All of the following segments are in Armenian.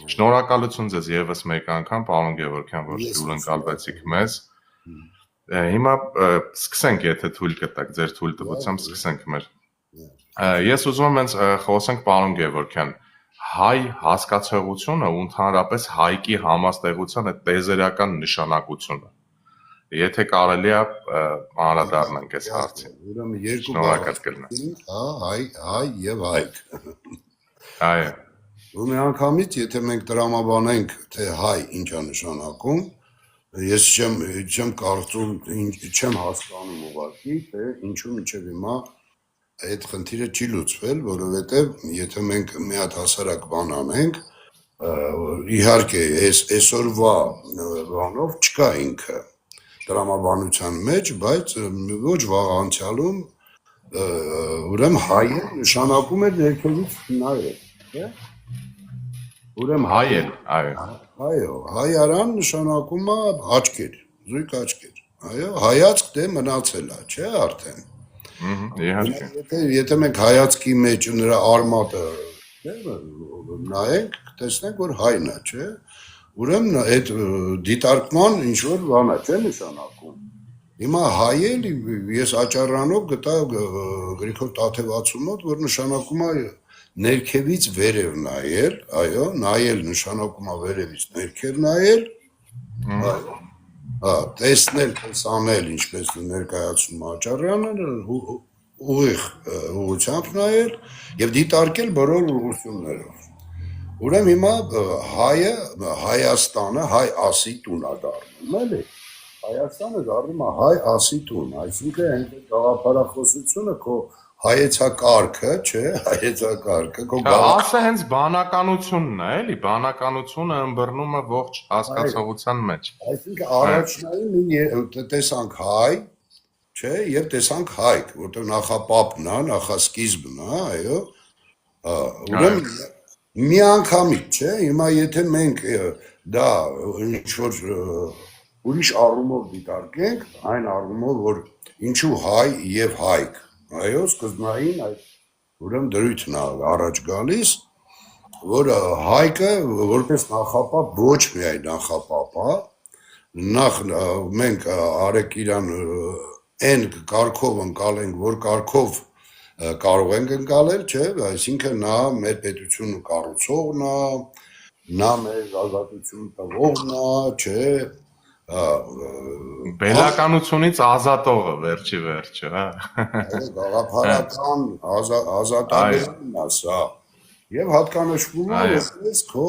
Շնորհակալություն ձեզ եւս մեկ անգամ, պարոն Գևորգյան, որ թույլ ընկալվեցիք մեզ։ Հիմա սկսենք, եթե թույլ կտաք, ձեր թույլտվությամբ սկսենք մեր։ Ես ուզում եմ հենց խոսենք, պարոն Գևորգյան, հայ հասկացողությունը ու ընդհանրապես հայկի համաստեղության այդ տեզերական նշանակությունը։ Եթե կարելի է անդրադառնանք այս հարցին։ Ուրեմն երկու Շնորհակալ կլինեմ։ հայ եւ հայք։ Այո։ Ու միանգամից, եթե մենք տրամաբանենք, թե հայ ինչ է նշանակում, ես չեմ կարծում, չեմ հասկանում ուղղակի, թե ինչու մինչև հիմա այդ խնդիրը չի լուծվել, որովհետև եթե մենք մի հատ հասարակ բան անենք, իհարկե այսօրվա բանով չկա ինքը տրամաբանության մեջ, բայց ոչ վաղ անցյալում ուրեմն հայը նշանակում էր ներքևից նայել, չէ՞։ Ուրեմն հայել, այո, հայարան նշանակում է աչքեր, զույգ աչքեր, այո, հայացք դե մնացել է, չէ՞ արդեն։ Իհարկե։ Եթե մենք հայացքի մեջ նրա արմատը նայենք, տեսնենք, որ հայն է, չէ՞։ Ուրեմն այդ դիտարկման ինչ որ բան է, չէ՞ նշանակում։ Հիմա հայել ես աճառանով գտա Գրիգոր Տաթևացու մոտ, որ նշանակում է ներքևից վերև նայել, այո, նայել նշանակում է վերևից ներքև նայել, տեսնել, տեսանել, ինչպես ներկայացնում աճառանը, ուղիղ ուղղությամբ նայել եւ դիտարկել բոլոր ուղղություններով։ Ուրեմն հիմա հայը, Հայաստանը հայ ասի տուն է դառնում, էլի։ Հայաստանը դառնում է հայ ասի տուն, այսինքն այն գաղափարախոսությունը քո հայեցակարգը, չէ, հայեցակարգը քո ասը հենց բանականությունն է, էլի, բանականությունը ըմբռնում է ողջ հասկացողության մեջ։ Այսինքն առաջնային տեսանք հայ, չէ, եւ տեսանք հայք, որտեղ նախապապն է, նախասկիզբն է, այո։ Ուրեմն մի անգամից, չէ, հիմա եթե մենք դա ինչ-որ ուրիշ առումով դիտարկենք, այն առումով, որ ինչու հայ եւ հայք, այո, սկզբնային այդ ուրեմն դրույթն է առաջ գալիս, որ հայկը որպես նախապապ ոչ միայն նախապապ է, նախ մենք արեք իրան այն կարգով ընկալենք, որ կարգով կարող ենք ընկալել, չէ, այսինքն նա մեր պետությունը կառուցողն է, նա մեր ազատություն տվողն է, չէ, բելականությունից ազատողը վերջի վերջը, հա։ Գաղափարական ազատագրումն է սա։ Եվ հատկանշվում է որպես քո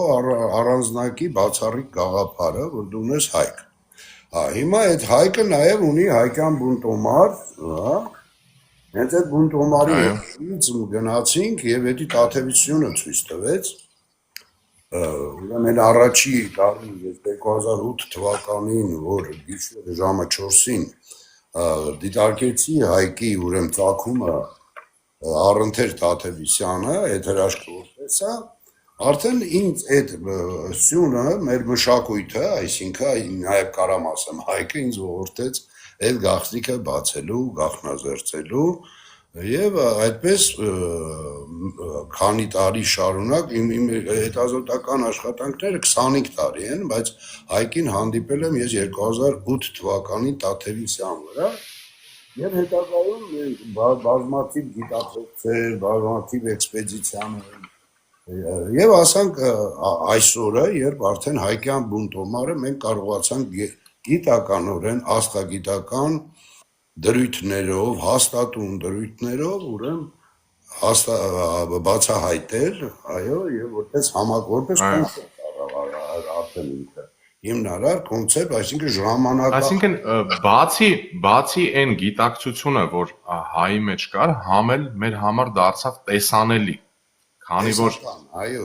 առանձնակի բացառիկ գաղափարը, որ դու ունես հայք։ Հիմա այդ հայկը նաև ունի հայկյան բունտոմար, հա։ Հենց այդ բունտոմարի հետից գնացինք եւ էդի Տաթևությունը ցույց տվեց։ Ուրեմն առաջի տարին 2008 թվականին, որ գիշերը ժամը 4-ին դիտարկեցի հայկի ուրեմն ծագումը Առընթեր Տաթևիսյանը, այդ հրաշքորդեսա, արդեն ինձ այդ սյունը, մեր մշակույթը, այսինքն նաև կարամ ասեմ, հայկը ինձ ողորթեց այդ գաղտնիքը բացելու, գաղտնազերծելու եւ այդպես քանի տարի շարունակ իմ հետազոտական աշխատանքները 25 տարի են, բայց հայկին հանդիպել եմ ես 2008 թվականին Տաթևիսյան վրա եւ հետագայում բազմաթիվ գիտախոսեր, բազմաթիվ էքսպեդիցիաներ եւ ասանք այսօրը, երբ արդեն հայկյան բունտոմարը մենք կարողացանք գիտականորեն, աստղագիտական դրույթներով, հաստատուն դրույթներով, ուրեմն բացահայտել, այո, եւ որպես որպես կոնցեպտ արդեն ինքը հիմնարար կոնցեպտ, այսինքն ժամանակա։ Այսինքն բացի այն գիտակցությունը, որ հայի մեջ կար, համել մեր համար դարձավ տեսանելի, քանի որ այո,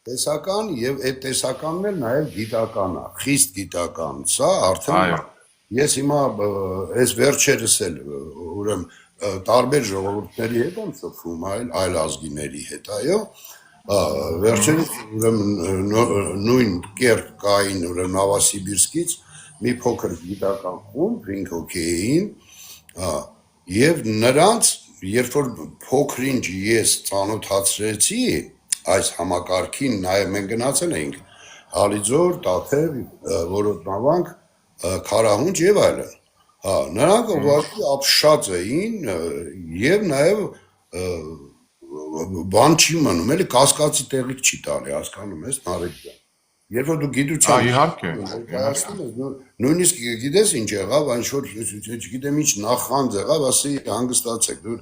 տեսական եւ այդ տեսականն էլ նաեւ գիտական է, խիստ գիտական, սա արդեն ես հիմա այս վերջերս էլ ուրեմն տարբեր ժողովուրդների հետ եմ շփվում, այլ ազգիների հետ, այո, վերջերս ուրեմն նույն կերտ կային ուրեմն Նովոսիբիրսկից մի փոքր գիտական խումբ 5 հոգի էին, եւ նրանց երբ որ փոքրինչ ես ծանոթացրեցի այս համակարգին նաև մենք գնացել էինք Հալիձոր, Տաթև, Որոտնավանք, Քարահունջ եւ այլն։ Հա, նրանք ուղղակի ապշած էին եւ նաև բան չի մնում, էլի կասկածի տեղիք չի տալի, հասկանում ես, Նարեկ ջան։ Երբ որ դու գիտության իհարկե, նույնիսկ գիտես ինչ եղավ, այն շուտ չգիտեմ ինչ նախանձ եղավ, ասի հանգստացեք, դու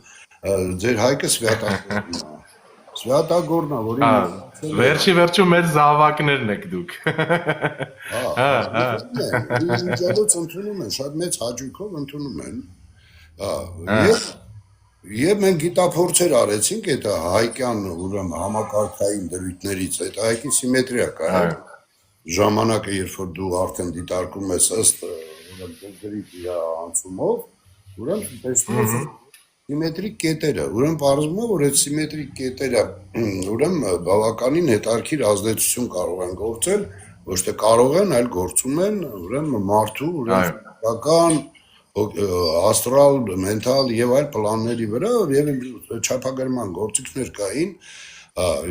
ձեր հայկը Սվյատագորն է, որին վերջում մեր զավակներն եք դուք։ Ինձ ընդունում են, շատ մեծ հաճույքով ընդունում են։ Եվ մենք գիտափորձեր արեցինք այդ հայկյան ուրեմն համակարգային դրույթներից, այդ հայկի սիմետրիա կա։ Ժամանակը, երբ որ դու արդեն դիտարկում ես ըստ դրույթի անցումով, ուրեմն տեսնում ես սիմետրիկ կետերը, ուրեմն պարզվում է, որ այդ սիմետրիկ կետերը ուրեմն բավականին հետարքիր ազդեցություն կարող են գործել, ոչ թե կարող են, այլ գործում են ուրեմն մարդու ուրեմն աստրալ, մենթալ եւ այլ պլանների վրա եւ չափագրման գործիքներ կային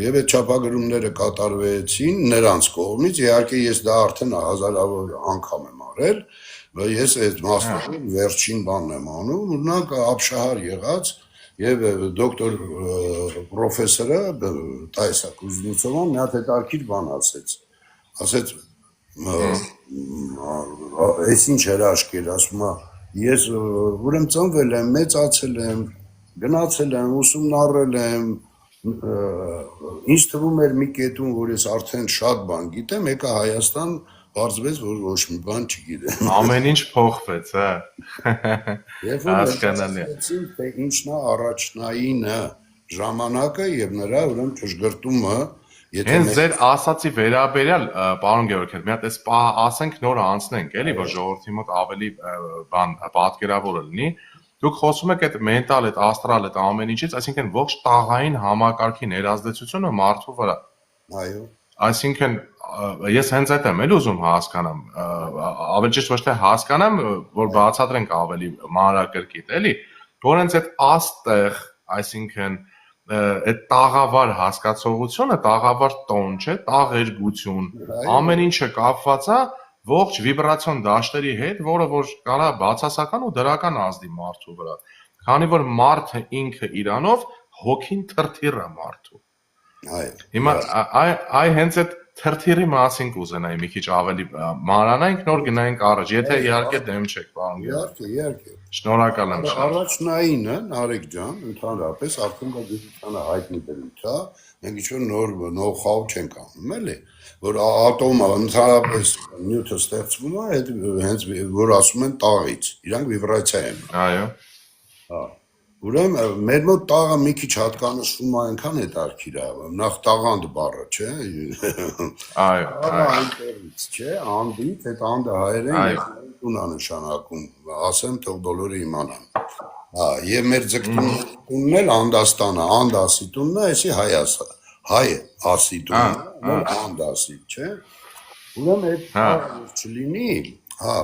եւ այդ չափագրումները կատարվեցին նրանց կողմից իհարկե ես դա արդեն հազարավոր անգամ եմ արել ես այդ մասնակցում վերջին բանն եմ անում օրինակ ապշահար եղած եւ դոկտոր պրոֆեսորը Տայսա Կուզնիցովան մի հատ հետարքիր բան ասեց այս ինչ հրաշք էր ասում ես ուրեմն ծնվել եմ, մեծացել եմ, գնացել եմ, ուսումնառել եմ, ինձ թվում էր մի կետում, որ ես արդեն շատ բան գիտեմ, եկա Հայաստան, պարզվեց, որ ոչ մի բան չգիտեմ։ Ամեն ինչ փոխվեց, հա։ Հասկանալի է։ Թե ինչն է առաջնայինը, ժամանակը եւ նրա ուրեմն ճշգրտումը Հենց ձեր ասացի վերաբերյալ, պարոն Գևորգյան, մի հատ էս ասենք նոր անցնենք, էլի, որ ժողովրդի մոտ ավելի բան պատկերավոր լինի։ Դուք խոսում եք այդ մենտալ, այդ աստրալ, այդ ամեն ինչից, այսինքն ողջ տաղային համակարգի ներազդեցությունը մարդու վրա։ Այո։ Այսինքն ես հենց այդ եմ էլ ուզում հասկանամ, ավելի ճիշտ ոչ թե հասկանամ, որ բացատրենք ավելի մանրակրկիտ, էլի, որ հենց այդ աստեղ, այսինքն այդ տաղավար հասկացողությունը, տաղավար տոն չէ, տաղերգություն, ամեն ինչը կապված է ողջ վիբրացիոն դաշտերի հետ, որը որ կարա բացասական ու դրական ազդի մարդու վրա։ Քանի որ մարդը ինքը իրանով հոգին թրթիռ է մարդու։ Հիմա այ հենց այդ թրթիռի մասին կուզենայի մի քիչ ավելի մանրանանք, նոր գնայինք առաջ, եթե իհարկե դեմ չեք, պարոն Գևորգյան։ Իհարկե։ Շնորհակալ եմ շատ։ Առաջնայինը, Նարեկ ջան, ընդհանրապես արդեն դա գիտությանը հայտնի դրույթ է, մենք ինչ-որ նոր նոու-հաու չենք անում, էլի, որ ատոմը ընդհանրապես նյութը ստեղծվում է, հենց որ ասում են տաղից, իրանք վիբրացիա են։ Այո։ Հա։ Ուրեմն մեր մոտ տաղը մի քիչ հատկանշվում է այնքան հետարքիր է, նախ տաղանդ բառը, չէ։ Այո, այնտեղից, չէ, անդից, այդ անդը հայերեն տուն է նշանակում, ասեմ թող բոլորը իմանան։ Հա, եւ մեր ձգտումն էլ անդաստանը, անդասի տունն է, այսի հայ ասի տունն է, անդասի, չէ։ Ուրեմն այդ չլինի, հա,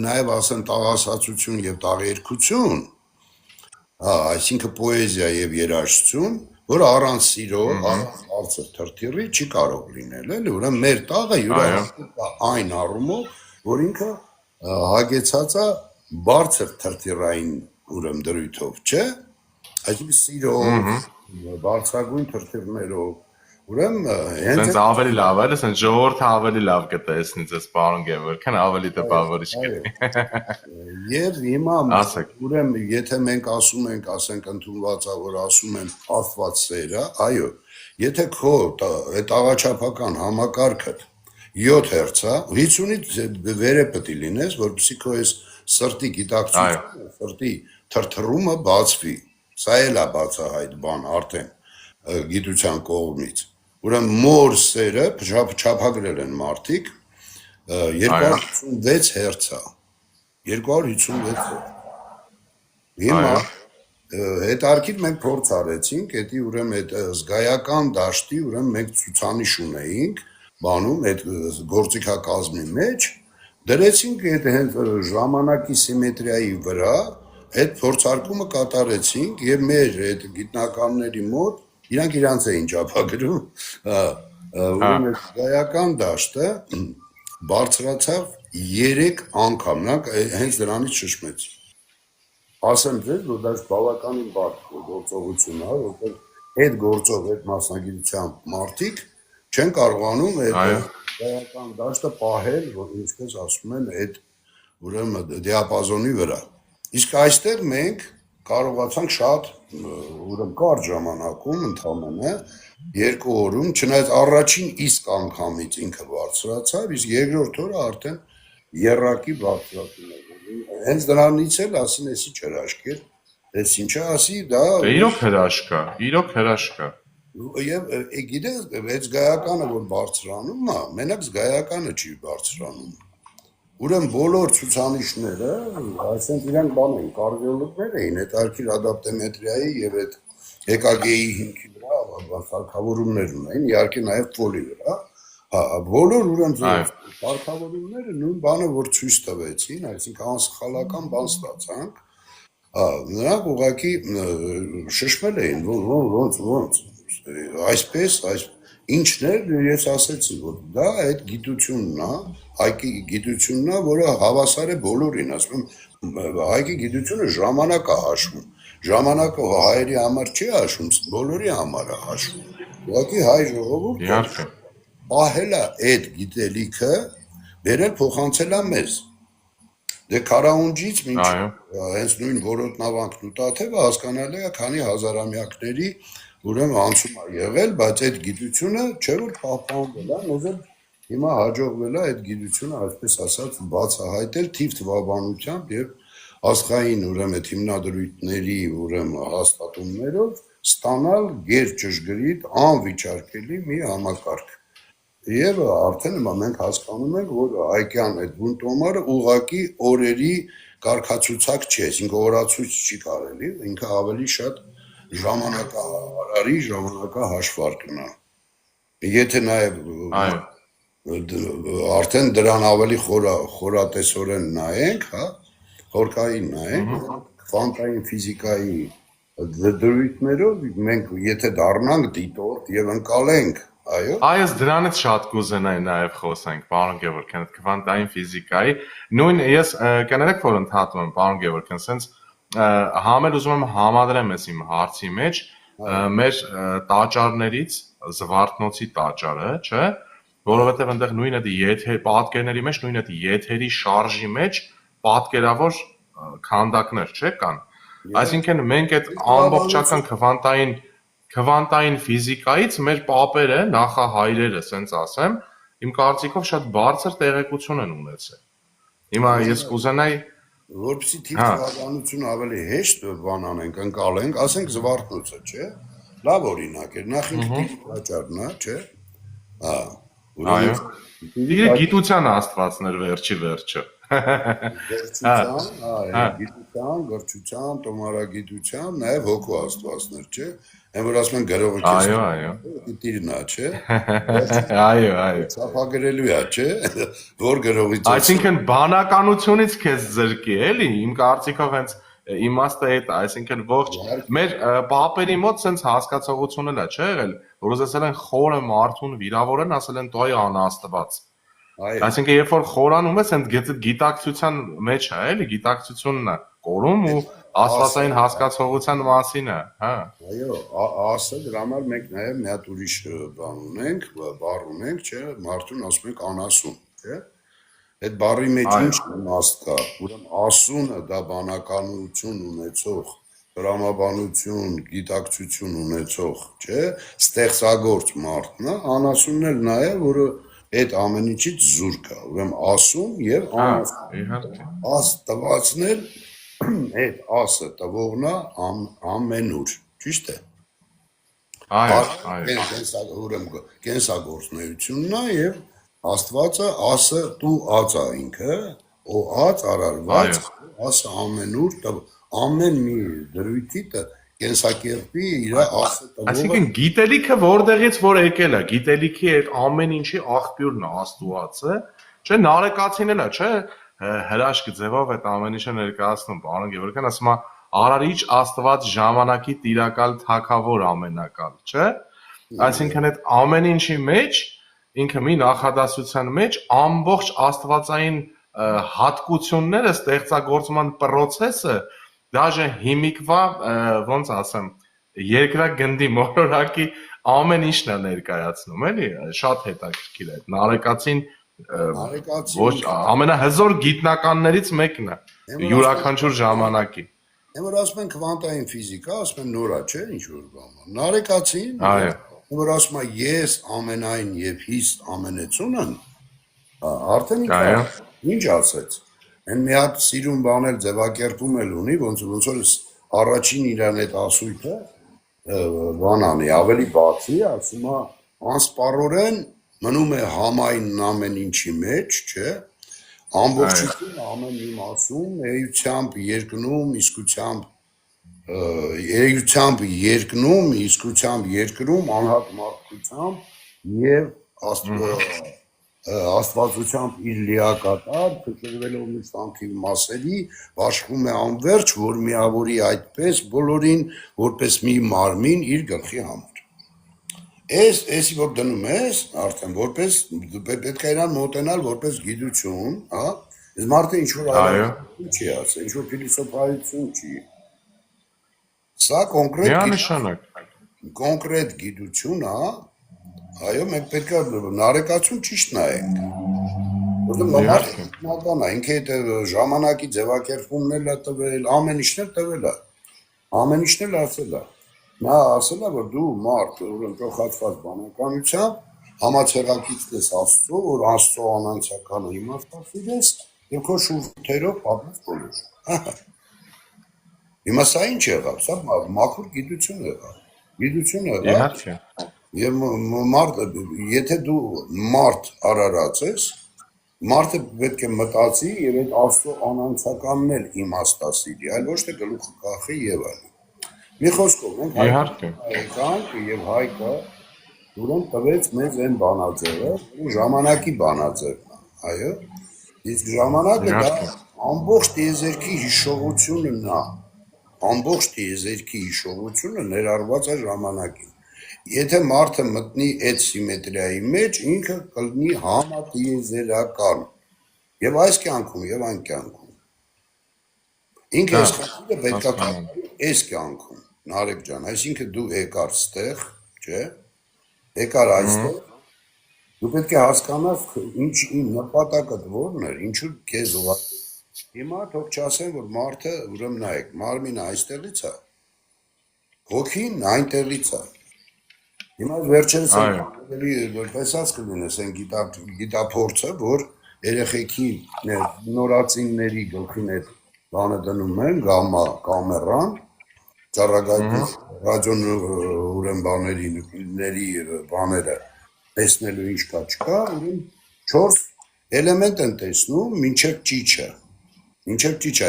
նաեւ ասեն տաղասացություն եւ տաղերգություն այսինքն պոեզիա եւ երաժշտություն, որ առանց սիրո, առանց բարձր թրթիռի չի կարող լինել, էլի, ուրեմն մեր տաղը յուրահատուկ այն առումով, որ ինքը հագեցած է բարձր թրթիռային ուրեմն դրույթով, չէ՞, այսինքն սիրով, բարձրագույն թրթիռներով, ուրեմն հենց ավելի լավ է, ասեն ժողովուրդը ավելի լավ կտեսնի ձեզ, պարոն Գևորգյան, ավելի տպավորիչ կլինի։ Եվ հիմա ուրեմն եթե մենք ասում ենք, ասենք ընդունված է, որ ասում են Աստված սեր է, այո, եթե քո այդ աղաչափական համակարգը 7 հերց է, 50-ից վերը պետք է լինես, որպեսզի քո այս սրտի գիտակցությունը, սրտի թրթռումը բացվի։ Սա էլ է բացահայտ բան արդեն գիտության կողմից։ Ուրեմն մոր սերը չափագրել են մարդիկ 256 հերց է։ 256 հերց։ Հիմա հետարքից մենք փորձ արեցինք, էդի ուրեմն այդ զգայական դաշտի ուրեմն մենք ցուցանիշ ունեինք, բանում այդ գործիքակազմի մեջ դրեցինք այդ հենց ժամանակի սիմետրիայի վրա, այդ փորձարկումը կատարեցինք եւ մեր այդ գիտնականների մոտ Իրանք իրանց էին ճապագրում, ուրեմն զգայական դաշտը բարձրացավ 3 անգամ, նրանք հենց դրանից շշմեցին։ Ասեմ ձեզ, որ դա բավականին բարդ գործողություն է, որտեղ այդ գործով, այդ մասնագիտությամբ մարդիկ չեն կարողանում այդ զգայական դաշտը պահել, որ ինչպես ասում են, այդ ուրեմն դիապազոնի վրա։ Իսկ այստեղ մենք կարողացանք շատ ուրեմն կարճ ժամանակում ընդհանրապես 2 օրում, չնայած առաջին իսկ անգամից ինքը բարձրացավ, իսկ երկրորդ օրը արդեն երրակի բարձրացում էր։ Հենց դրանից էլ ասին էսի չհրաշքեր, այս ինչա ասի, դա իրոք հրաշք է։ Եվ գիտես, այդ զգայականը որ բարձրանում է, մենակ զգայականը չի բարձրանում։ Ուրեմն բոլոր ցուցանիշները, այսինքն իրանք բան են, կարդիոլոգներ էին, այդ արկիր ադապտեմետրիայի եւ այդ EKG-ի հիմքի վրա սարքավորումներ ունեն, իհարկե նաեւ փոլի վրա։ Բոլոր ուրեմն սարքավորումները նույն բանը որ ցույց տվեցին, այսինքն անսխալական բան ստացանք։ Նրանք ուղղակի շշմել էին, ոնց այսպես, ինչն էր, ես ասեցի, որ դա այդ գիտությունն է, հայկի գիտությունն է, որը հավասար է բոլորին, ասում եմ, հայկի գիտությունը ժամանակ է հաշվում, ժամանակը հայերի համար չի հաշվում, բոլորի համար է հաշվում, ուղղակի հայ ժողովուրդը պահել է այդ գիտելիքը, բերել փոխանցել է մեզ, դե քարաունջից մինչ հենց նույն որոտնավանքն ու տաթևը հասկանալի է, քանի հազարամյակների ուրեմն անցում է եղել, բայց այդ գիտությունը չէ որ պահպանվել է, մեզ հիմա հաջողվել է այդ գիտությունը, այսպես ասած, բացահայտել թիվ թվաբանությամբ եւ աստղային ուրեմն այդ հիմնադրույթների ուրեմն հաստատումներով ստանալ գերճշգրիտ անվիճարկելի մի համակարգ։ Եվ արդեն հիմա մենք հասկանում ենք, որ հայկյան այդ բունտոմարը ուղղակի օրերի կարգացուցակ չի, այսինքն օրացույց չի կարելի, ինքը ավելի շատ ժամանակահարարի ժամանակահաշվարկն է։ Եթե նաև արդեն դրան ավելի խորատեսորեն նայենք, հա, խորքային նայենք, քվանտային ֆիզիկայի դրույթներով մենք եթե դառնանք դիտորդ եւ ընկալենք, այո։ Այս դրանից շատ կուզենայի նաև խոսենք, պարոն Գևորգյան, քվանտային ֆիզիկայի։ Նույն ես կներեք, որ ընդհատում եմ, պարոն Գևորգյան, sense համել ուզում եմ համադրեմ ես իմ հարցի մեջ մեր տաճարներից զվարթնոցի տաճարը, չէ՞, որովհետև այնտեղ նույնը պատկերների մեջ նույնը եթերի շարժի մեջ պատկերավոր քանդակներ, չէ՞ կան։ Այսինքն մենք այդ ամբողջական քվանտային ֆիզիկայից մեր պապերը, նախահայրերը, ասենց ասեմ, իմ կարծիքով շատ բարձր տեղեկություն են ունեցել։ Հիմա ես կուզենայի որպեսզի թիվ թվականություն ավելի հեշտ բան անենք, ընկալենք, ասենք զվարթնոցը, չէ՞։ Լավ օրինակ է, նախ ինքը տաճարն է, չէ՞։ Այո։ Գիտության աստվածներ վերջի վերջը։ Գիտության, գրչության, տոմարագիտության, նաև հոգու աստվածներ, չէ՞։ Այն որ ասում են գրողի դիրն է, չէ՞։ Այո։ Ցապագրելու է, չէ՞։ Որ գրողից։ Այսինքն բանականությունից քեզ զրկի, էլի, իմ կարծիքով հենց իմաստը այդ, այսինքն ողջ մեր պապերի մոտ sense հասկացողություն էլ է, չէ՞ եղել, որ ասել են խորը մարդուն վիրավորեն, ասել են տոյ անաստված։ Այսինքն երբ որ խորանում ես, այդ գիտակցության մեջ է, էլի, գիտակցությունն է կորում ու աստվածային հասկացողության մասին է, հա։ Այո, ասա դրա համար մենք նաև մի հատ ուրիշ բան ունենք, բառ ունենք, չէ, մարդուն ասում ենք անասուն, չէ։ Այդ բառի մեջ ինչ իմաստ կա, ուրեմն ասունը դա բանականություն ունեցող, դրամաբանություն, գիտակցություն ունեցող, չէ, ստեղծագործ մարդն է, անասունն էլ նա է, որը այդ ամեն ինչից զուրկ է, ուրեմն ասում եւ անասուն։ Աս տվածն էլ այդ ասը տվողն է ամենուր, ճիշտ է։ Այո։ Ուրեմն կենսագործունեությունն է եւ Աստվածը ասը դու ածա ինքը, օ ած արարված, ասը ամենուր, ամեն մի դրույթի կենսակերպի իր ասը տվողը։ Այսինքն գիտելիքը որտեղից որ եկել է, գիտելիքի այդ ամեն ինչի աղբյուրն է Աստվածը, չէ, Նարեկացին էլ է, չէ, հրաշք ձևով այդ ամեն ինչը ներկայացնում, պարոն Գևորգյան, ասում է Արարիչ Աստված ժամանակի տիրակալ թագավոր ամենակալ, չէ՞։ Այսինքն այդ ամեն ինչի մեջ ինքը մի նախադասության մեջ ամբողջ աստվածային հատկությունները ստեղծագործման process-ը դաժե հիմիկվա ոնց ասեմ երկրագնդի մոլորակի ամեն ինչն է ներկայացնում, էլի, շատ հետաքրքիր է։ Նարեկացին ոչ ամենահզոր գիտնականներից մեկն է յուրաքանչյուր ժամանակի։ Որ ասում են քվանտային ֆիզիկա, ասում են նորա, չէ, ինչ որ բան։ Նարեկացին, որ ասում է ես ամենայն եւ հիստ ամենեցունն, արդեն ինչ ասեց։ Այն մի հատ սիրուն բան էլ ձևակերպում էլ ունի, ոնց որ առաջին իրան այդ ասույթը բան անի, ավելի բացի, ասում է անսպառորեն մնում է համայնն ամեն ինչի մեջ, չէ, ամբողջությունը ամեն մի մասում, էությամբ երկնում, իսկությամբ երկրում, անհատ մարդկությամբ և աստվածությամբ իր լիակատար, փրկվելով միշտանքիվ մասերի, բաշխվում է անվերջ, որ միավորի այդպես բոլորին, որպես մի մարմին իր գլխի համար։ Էսի որ դնում ես, արդեն որպես պետք է իրան մոտենալ որպես գիտություն, այս մարդը ինչ-որ այլություն չի ասել, ինչ-որ փիլիսոփայություն չի։ Սա կոնկրետ գիտություն, այո, մենք պետք է նարեկացուն ճիշտ նայենք, որտեղ մարդական է, ինքը այդ ժամանակի ձևակերպումն էլ տվել, ամեն ինչն էլ տվել է, ամեն ինչն էլ ասել է։ Նա ասել է, որ դու մարդ, ուրեմն ճոխացված բանականությամբ, համացեղակից ես Աստծո, որ Աստծո անանցականը իմաստացիր ես, և քո շուրթերով պատմես բոլոր։ Հիմա սա ինչ եղավ, սա մաքուր գիտություն եղավ, և եթե դու մարդ արարած ես, մարդը պետք է մտածի և այդ Աստծո անանցականն էլ իմաստասիրի, այլ ոչ թե գլուխը կախի և այլն։ Մի խոսքով, մենք հայկանք և հայկը ուրեն տվեց մեզ են բանաձևը, ժամանակի բանաձևն է, այո, իսկ ժամանակը դա ամբողջ տիեզերքի հիշողությունն է, ամբողջ տիեզերքի հիշողությունը ներառված է ժամանակին։ Եթե մարդը մտնի այդ սիմետրիայի մեջ, ինքը կլինի համատիեզերական, և այս կյանքում, և այն կյանքում։ Ինքը այս խնդիրը պետք է կատարի այս կյանքում, Նարեկ ջան, այսինքն դու եկար ստեղ, չէ, եկար այստեղ, դու պետք է հասկանաս ինչ նպատակդ որն էր, ինչու քեզ ուղարկել։ Հիմա թող չասեն, որ մարդը, ուրեմն նայեք, մարմինը այստեղից է, հոգին այնտեղից է։ Հիմա վերջերս տեսած կլինես այն գիտափորձը, որ երեխեքի նորածինների գլխին այդ բանը դնում են, գամմա կամերան, ճառագայթի ռադիոն ուրեմն բաների բաները տեսնելու ինչ կա չկա, ուրեմն 4 էլեմենտ են տեսնում մինչև ճիչը,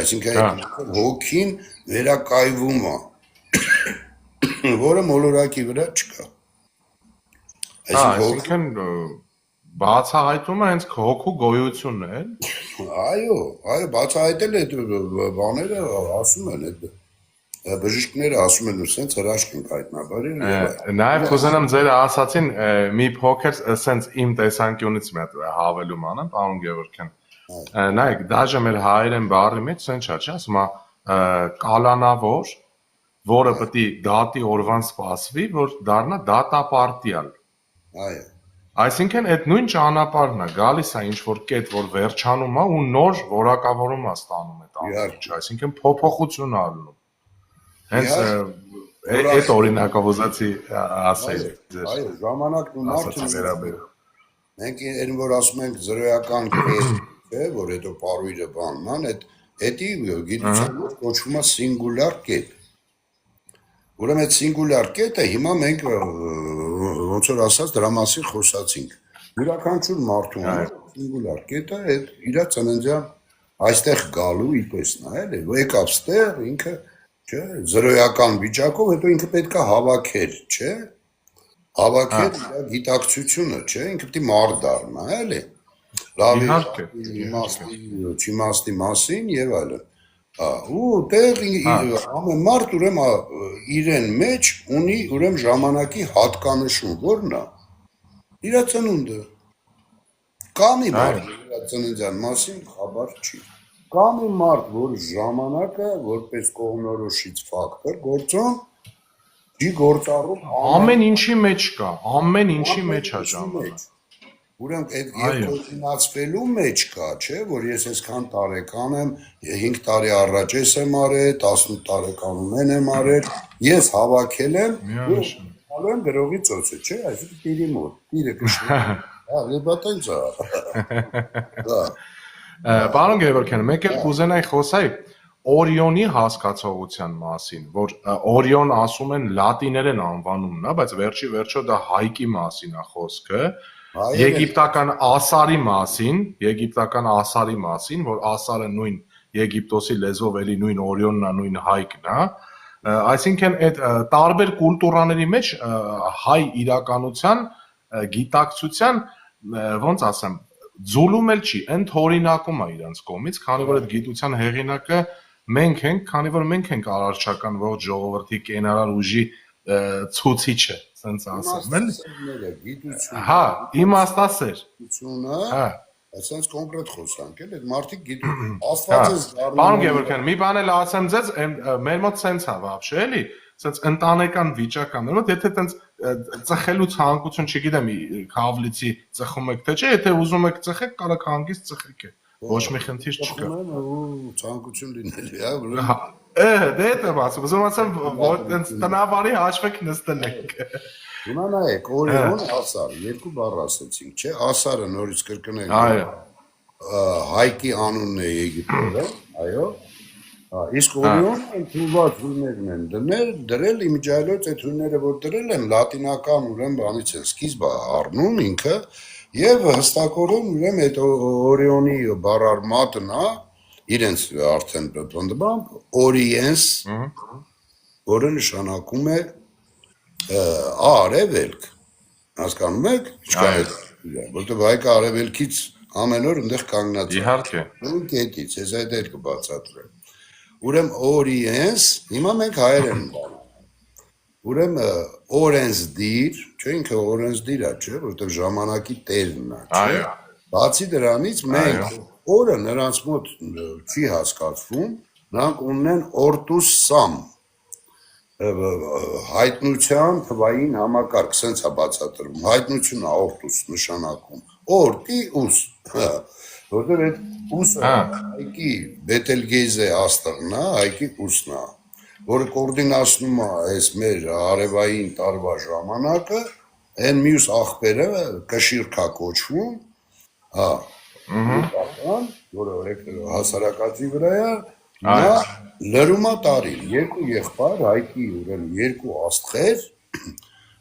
այսինքն հոգին վերակայվում է, որը մոլորակի վրա չկա։ Այսինքն բացահայտում է հենց հոգու գոյությունն է, այո, բացահայտել է բաները ասում են, բժիշկները ասում են, սենց հրաշք ենք հայտնաբերել։ Նաև կուզենամ ձեր ասացին մի փոքր սենց իմ տեսանկյունից մի հատ հավելում անեմ, պարոն Գևորգյան։ Նայեք, դաժե մեր հայերեն բառի մեջ սենց չէ, ասում է կալանավոր, որը պետք է դատի օրվան սպասվի, որ դառնա դատապարտյալ։ Այո։ Այսինքն այդ նույն ճանապարհն է, գալիս է ինչ-որ կետ, որ վերջանում է ու նոր որակավորում է ստանում այդ ամենը, այսինքն փոփոխություն է ալնում։ Հենց այդ օրինակով ուզեցի ասել ձեր։ Այո, ժամանակն ու մարդը վերաբերում։ Մենք այն որ ասում ենք զրոյական կետ, չէ, որ հետո պարույրը բանն, էդի գիտությունը կոչվում է սինգուլյար կետ։ Ուրեմն այդ սինգուլյար կետը հիմա մենք ոնց որ ասած դրա մասին խոսացինք։ Յուրաքանչյուր մարդու սինգուլյար կետը այդ իր ծննդյան այստեղ գալու իպեսն է, էլի, եկավ ստեղ ինքը, չէ, զրոյական վիճակով, հետո ինքը պետք է հավաքեր, չէ, հավաքեր իր գիտակցությունը, չէ, ինքը պետք է մարդ դառնա, էլի, լավ իմաստի մասին եւ այլն։ ու տեղ ամեն մարդ ուրեմն իրեն մեջ ունի ուրեմն ժամանակի հատկանշում, որն է իր ծնունդը։ Կա մի մարդ իր ծննդյան մասին խաբար չի։ Կա մի մարդ, որ ժամանակը որպես կողմնորոշիչ ֆակտոր գործում չի գործառում ամեն ինչի մեջ կա, ամեն ինչի մեջ է ժամանակ։ Ուրեմն այդ երկօրինացվելու մեջ կա, չէ, որ ես այսքան տարեկան եմ, 5 տարի առաջ ես եմ արել, 18 տարեկանում եմ արել, ես հավաքել եմ, ու եմ գրողի ծոցը, չէ, այսինքն տիրի մոտ, տիրը կշռում, լեբատենց է։ Պարոն Գևորգյան, մեկ էլ կուզենայի խոսայի Օրիոնի հասկացողության մասին, որ Օրիոն ասում են լատիներեն անվանումն է, բայց վերջի վերջո դա հայկի մասին է խոսքը, եգիպտական ասարի մասին, որ ասարը նույն Եգիպտոսի լեզվով էլի նույն Օրիոնն է, նույն հայկն է, այսինքն այդ տարբեր կուլտուրաների մեջ հայ իրականության գիտակցության ոնց ասեմ ձուլում էլ չի, ընդօրինակում է իրենց կողմից, քանի որ այդ գիտության հեղինակը մենք ենք, քանի որ մենք ենք արարչական ողջ ժողովրդի կենարար ուժի ցուցիչը, ասենց ասեմ, էլի։ Հա, իմաստասեր։ Հա, ասենց կոնկրետ խոսանք, էլ այդ մարդիկ գիտում, Աստված է զարնում։ Պարոն Գևորգյան, մի բան էլ ասեմ ձեզ, մեր մոտ սենց է вообще, էլի, ասենց ընտանեկան վիճական, որ եթե տենց ծխելու ցանկություն, չգիտեմ, քավլիցի ծխում եք, թե չէ, եթե ուզում եք ծխեք, կարող հանգիստ ծխեք։ Ոչ մի խնդիր չկա։ Ցանկություն լինելի է, դե դա ասում, ուզում ասեմ, որ տենց տնավարի հաշվեք նստել եք։ Հիմա նայեք, Օրիոն ասար, երկու բառ ասեցինք, չէ, ասարը նորից կրկնենք։ Այո։ Հայկի անունն է Եգիպտոսը, այո։ Իսկ Օրիոնը ընդունված հույներն են դրել իմիջիայլոց այդ հույները, որ դրել են լատինական ուրեմն բանից են սկիզբը առնում ինքը եւ հստակորեն ուրեմն այդ Օրիոնի բառարմատն է իրենց արդեն բնդբամբ Օրիենս, որը նշանակում է արևելք, հասկանում եք, ինչքան է, որտեղ հայկը արևելքից ամեն օր այնտեղ կանգնած է։ Իհարկե։ Ու կետից, ես այդ երկը բացատրեմ։ Ուրեմն Օրիենս, հիմա մենք հայերեն բան։ Ուրեմն օրենսդիր, չէ, ինքը օրենսդիր է, չէ, որտեղ ժամանակի տերն է, չէ։ Բացի դրանից մենք օրը նրանց մոտ չի հասկացվում, նրանք ունեն օրտուս սամ հայտնության թվային համակարգ, սենց է բացատրում, հայտնությունն է օրտուս նշանակում, օրտի ուս, որտեղ այդ ուսը հայկի Բետելգեյզե աստղն է, հայկի ուսն է, որը կորդինացնում է այս մեր արևային տարվա ժամանակը, այն մյուս աղբերը կշիրքա կոչվում, որը հասարակացի վրա է, նա լրում է տարին, երկու եղբայր, հայկի ուրեմն երկու աստղեր,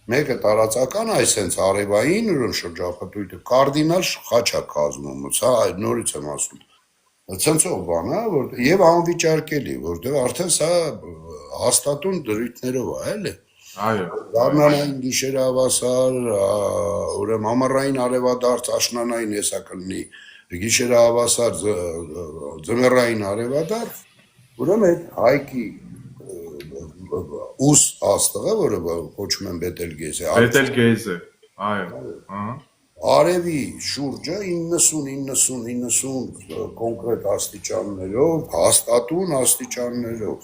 մեկը տարածական այսենց արևային ուրեմն շրջապտույտը կարդինալ խաչ է կազմում, նորից եմ ասում, ցնցող բան է, եւ անվիճարկելի, որտեղ արդեն սա հաստատուն դրույթներով է, էլի։ Այո։ Գարնանային գիշերավասար, ուրեմն ամառային արևադարձ աշնանային հեսա կլինի, գիշերավասար ձմեռային արևադարձ, ուրեմն այդ հայկի ուս աստղը, որը կոչում են Բետելգեյզե։ Բետելգեյզե, այո, արևի շուրջը 90 կոնկրետ աստիճաններով, հաստատուն աստիճաններով,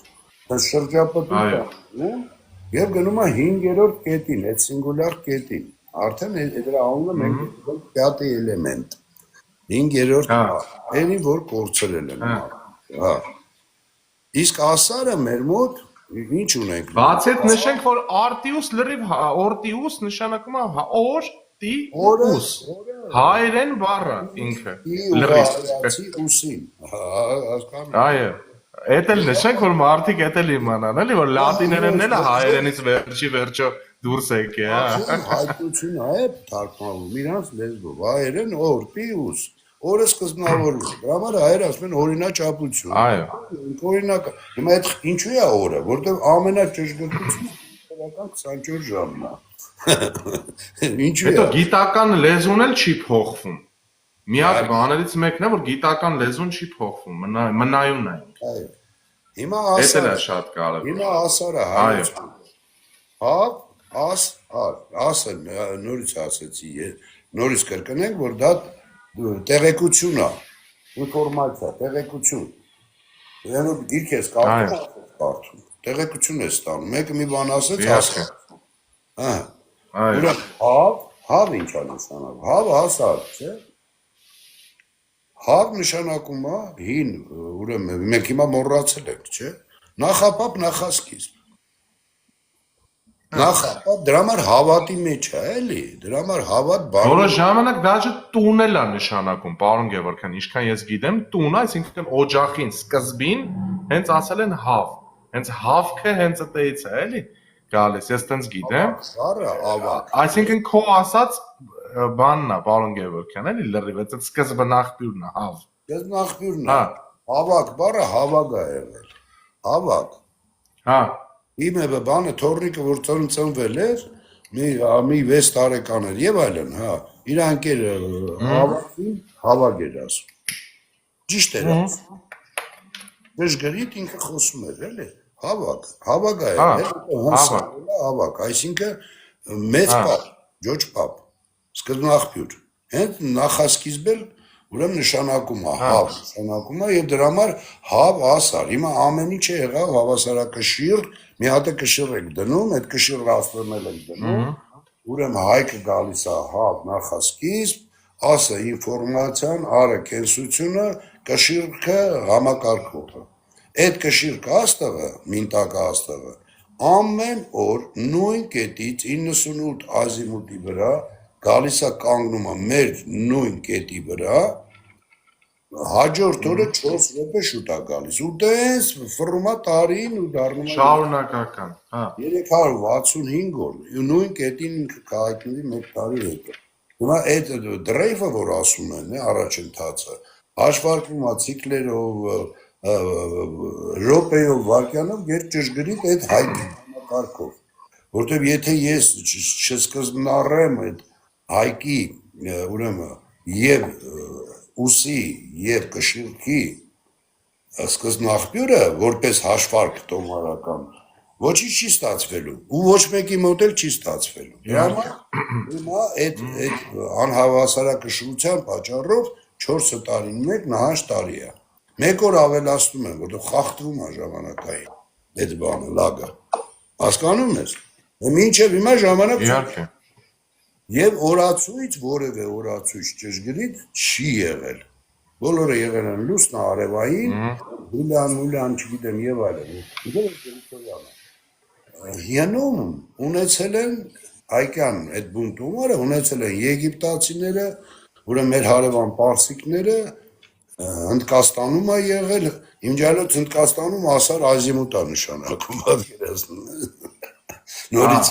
շրջապտույտ է, եւ գնում է 5-րդ կետին, այդ սինգուլյար կետին, արդեն դրա անունը մենք պյատի էլեմենտ, 5-րդ էնի, որ կորցրել են, հա, իսկ ասարը մեր մոտ ինչ ունենք։ Բաց այդ նշենք, որ արտիուս լրիվ օրտիուս նշանակում է օրտիուս, հայերեն բառը ինքը, լրիվ ուսին, հասկանում։ Այո, էդ էլ նշենք, որ մարդիկ էդ էլ իմանան, էլի, որ լատիներենն էլ է հայերենից վերջի վերջո դուրս եկե, հա։ Հայտնություն է թարգմանվում իրանց լեզվով, հայերեն օրտիուս, օրը սկզբնավորում, դրա համար հայերը ասում են օրինաչափություն։ Այո։ Օրինակ, հիմա այդ ինչու է օրը, որտեղ ամենաճշգրտությունը 24 ժամն է։ Ինչու է։ Հետո գիտական լեզուն էլ չի փոխվում։ Միակ բաներից մեկն է, որ գիտական լեզուն չի փոխվում, մնայուն է։ Այո։ Հիմա Էդ էլ է ասարը, շատ կարևոր։ հիմա ասարը Այո։ հայոց։ Հավ, ասը նորից ասեցի, նորից կրկնենք, որ դա տեղեկություն է, ինֆորմացիա, տեղեկություն։ Ուրեմն գիրք ես կարդում, տեղեկություն ես ստանում, մեկը մի բան ասեց, ասա։ Այո։ Ուրեմն հավ ինչ է նշանակում, հավ ասար, չէ՞։ Հավ նշանակում է հին, ուրեմն մենք հիմա մոռացել ենք, չէ՞։ Նախապապ, նախասկիզբ։ Նախապապ դրա համար հավատի մեջ է, էլի, դրա համար հավատ բառը։ Որոշ ժամանակ դաժե տուն էլ է նշանակում, պարոն Գևորգյան, ինչքան ես գիտեմ, տուն, այսինքն օջախին սկզբին հենց ասել են հավ։ Հենց հավքը հենց այդից է, էլի, գալիս, ես տենց գիտեմ։ Բառը ավակ։ Այսինքն քո ասած բանն է, պարոն Գևորգյան, էլի լրիվ, այդ սկզբը նախբյուրն է, հավ։ Ես նախբյուրն է։ Ավակ բառը հավագ է եղել։ Հավակ։ Հա։ Իմը բանը թորնիկը որ ծնվել էր, մի 6 տարեկան էր եւ այլն, հա։ Իր անկերը հավաքին հավաք էր ասում։ Ճիշտ էր ասում։ Դժգրիտ ինքը խոսում էր, էլի։ Հավաք է եղել, հավաք, այսինքն մեծ պապ, ջոջ պապ, սկզբնաղբյուր։ Հենց նախասկիզբել ուրեմն նշանակում է, հավ նշանակում է եւ դրա համար հավ ասար։ Հիմա ամեն ինչ է եղավ հավասարակշիռ, մի հատ է կշիռ եք դնում, այդ կշիռը աստրմել եք դնում, ուրեմն հայկը գալիս է հավ նախասկիզբ, ասը ինֆորմացիան, արը կենսությունը, կշիռքը համակարգողը։ Այդ կշիռքը աստղը, մինտակը աստղը, ամեն օր նույն կետից 98 ազիմուտի վրա գալիս է կանգնում է մեր նույն կետի վրա, հաջորդ օրը 4 րոպե շուտ է գալիս ու դες ֆռում է տարին ու դառնում է շարունակական, հա 365 օր ու նույն կետին ինքը կհայտնվի 1 տարի հետո։ Հիմա այդ դրեյվը որ ասում են, առաջընթացը հաշվարկվում է ցիկլերով, րոպեով, վայրկյանով, երբ ճշգրիտ այդ հայտնի համակարգով, որտեղ եթե ես չսկզբնառեմ այդ հայկի ուրեմն եւ ուսի եւ կշիռքի սկզբնաղբյուրը որպես հաշվարկ տոմարական ոչինչ չի ստացվելու ու ոչ մեկի մոտ էլ չի ստացվելու։ Դրա համար հիմա այդ անհավասարակշռության պատճառով 4 տարին մեկ նահանջ տարի է։ Մեկ օր ավելացնում են, որտեղ խախտվում է ժամանակային այդ բանը լագը։ Հասկանում ես։ Մինչև հիմա ժամանակ իհարկե։ Եվ օրացույց որևէ օրացույց ճշգրիտ չի եղել։ Բոլորը եղել են լուսնա արևային, հուլան, չգիտեմ եւ այլն։ Հիանում ունեցել են հայկյան այդ բունտումները ունեցել են եգիպտացիները, ուրեմն մեր հարևան պարսիկները, Հնդկաստանում է եղել, իմջալոց Հնդկաստանում ասար ազիմուտ է նշանակում, պատկերացնում։ Նորից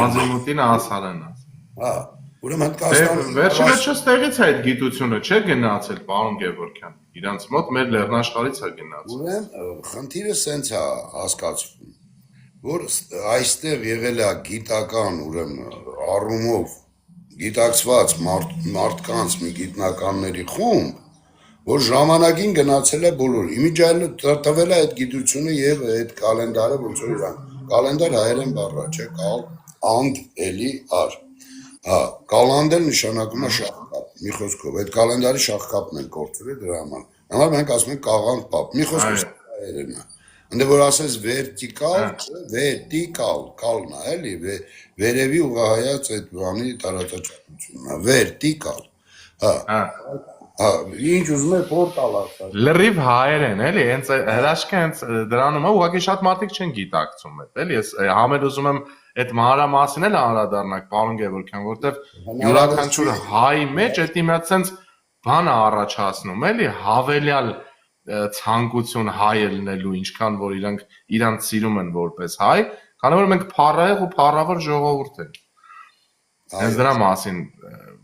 ազիմուտին ասալ են։ Հա, ուրեմն Հնդկաստանում վերջինս տեղից է այդ գիտությունը չէ գնացել, պարոն Գևորգյան։ Իրանց մոտ մեր լեռնաշխարհից է գնացել։ Ուրեմն խնդիրը սենց է հասկացվում, որ այստեղ եղել է գիտական, ուրեմն առումով գիտակցված մարդկանց մի գիտնականների խումբ, որ ժամանակին գնացել է բոլոր։ Իմիջիայլը տվել է այդ գիտությունը եւ այդ կալենդարը ոնց որ իրան։ Կալենդար հայերեն բառ է, չէ՞, անգ էլի ար։ Հա, կալանդել նշանակում է շախկապ, մի խոսքով, այդ կալենդարի շախկապն են կորցրել դրա համար։ Համար մենք ասում ենք կաղանդ պապ, մի խոսքով հայերեն է։ Ընդ որ ասես վերտիկալ, կալն է, էլի, վերևի ուղղահայաց այդ բանի տարածաճանությունն է, վերտիկալ։ Հա։ Հա, ինչ ուզում է պորտալ ասած։ Լրիվ հայերեն, էլի, հենց հրաշքը հենց դրանում է, ուղղակի շատ մարդիկ չեն գիտակցում այդ, էլի, ես համել ուզում եմ այդ մանրամասն էլ անդրադառնանք, պարոն Գևորգյան, որտեղ յուրաքանչյուր հայ մեջ այդ իմ այդ sense բանը առաջացնում, էլի, հավելյալ ցանկություն հայ լինելու, ինչքան որ իրանք սիրում են որպես հայ, քանի որ մենք փառահեղ ու փառավոր ժողովուրդ ենք։ Հենց դրա մասին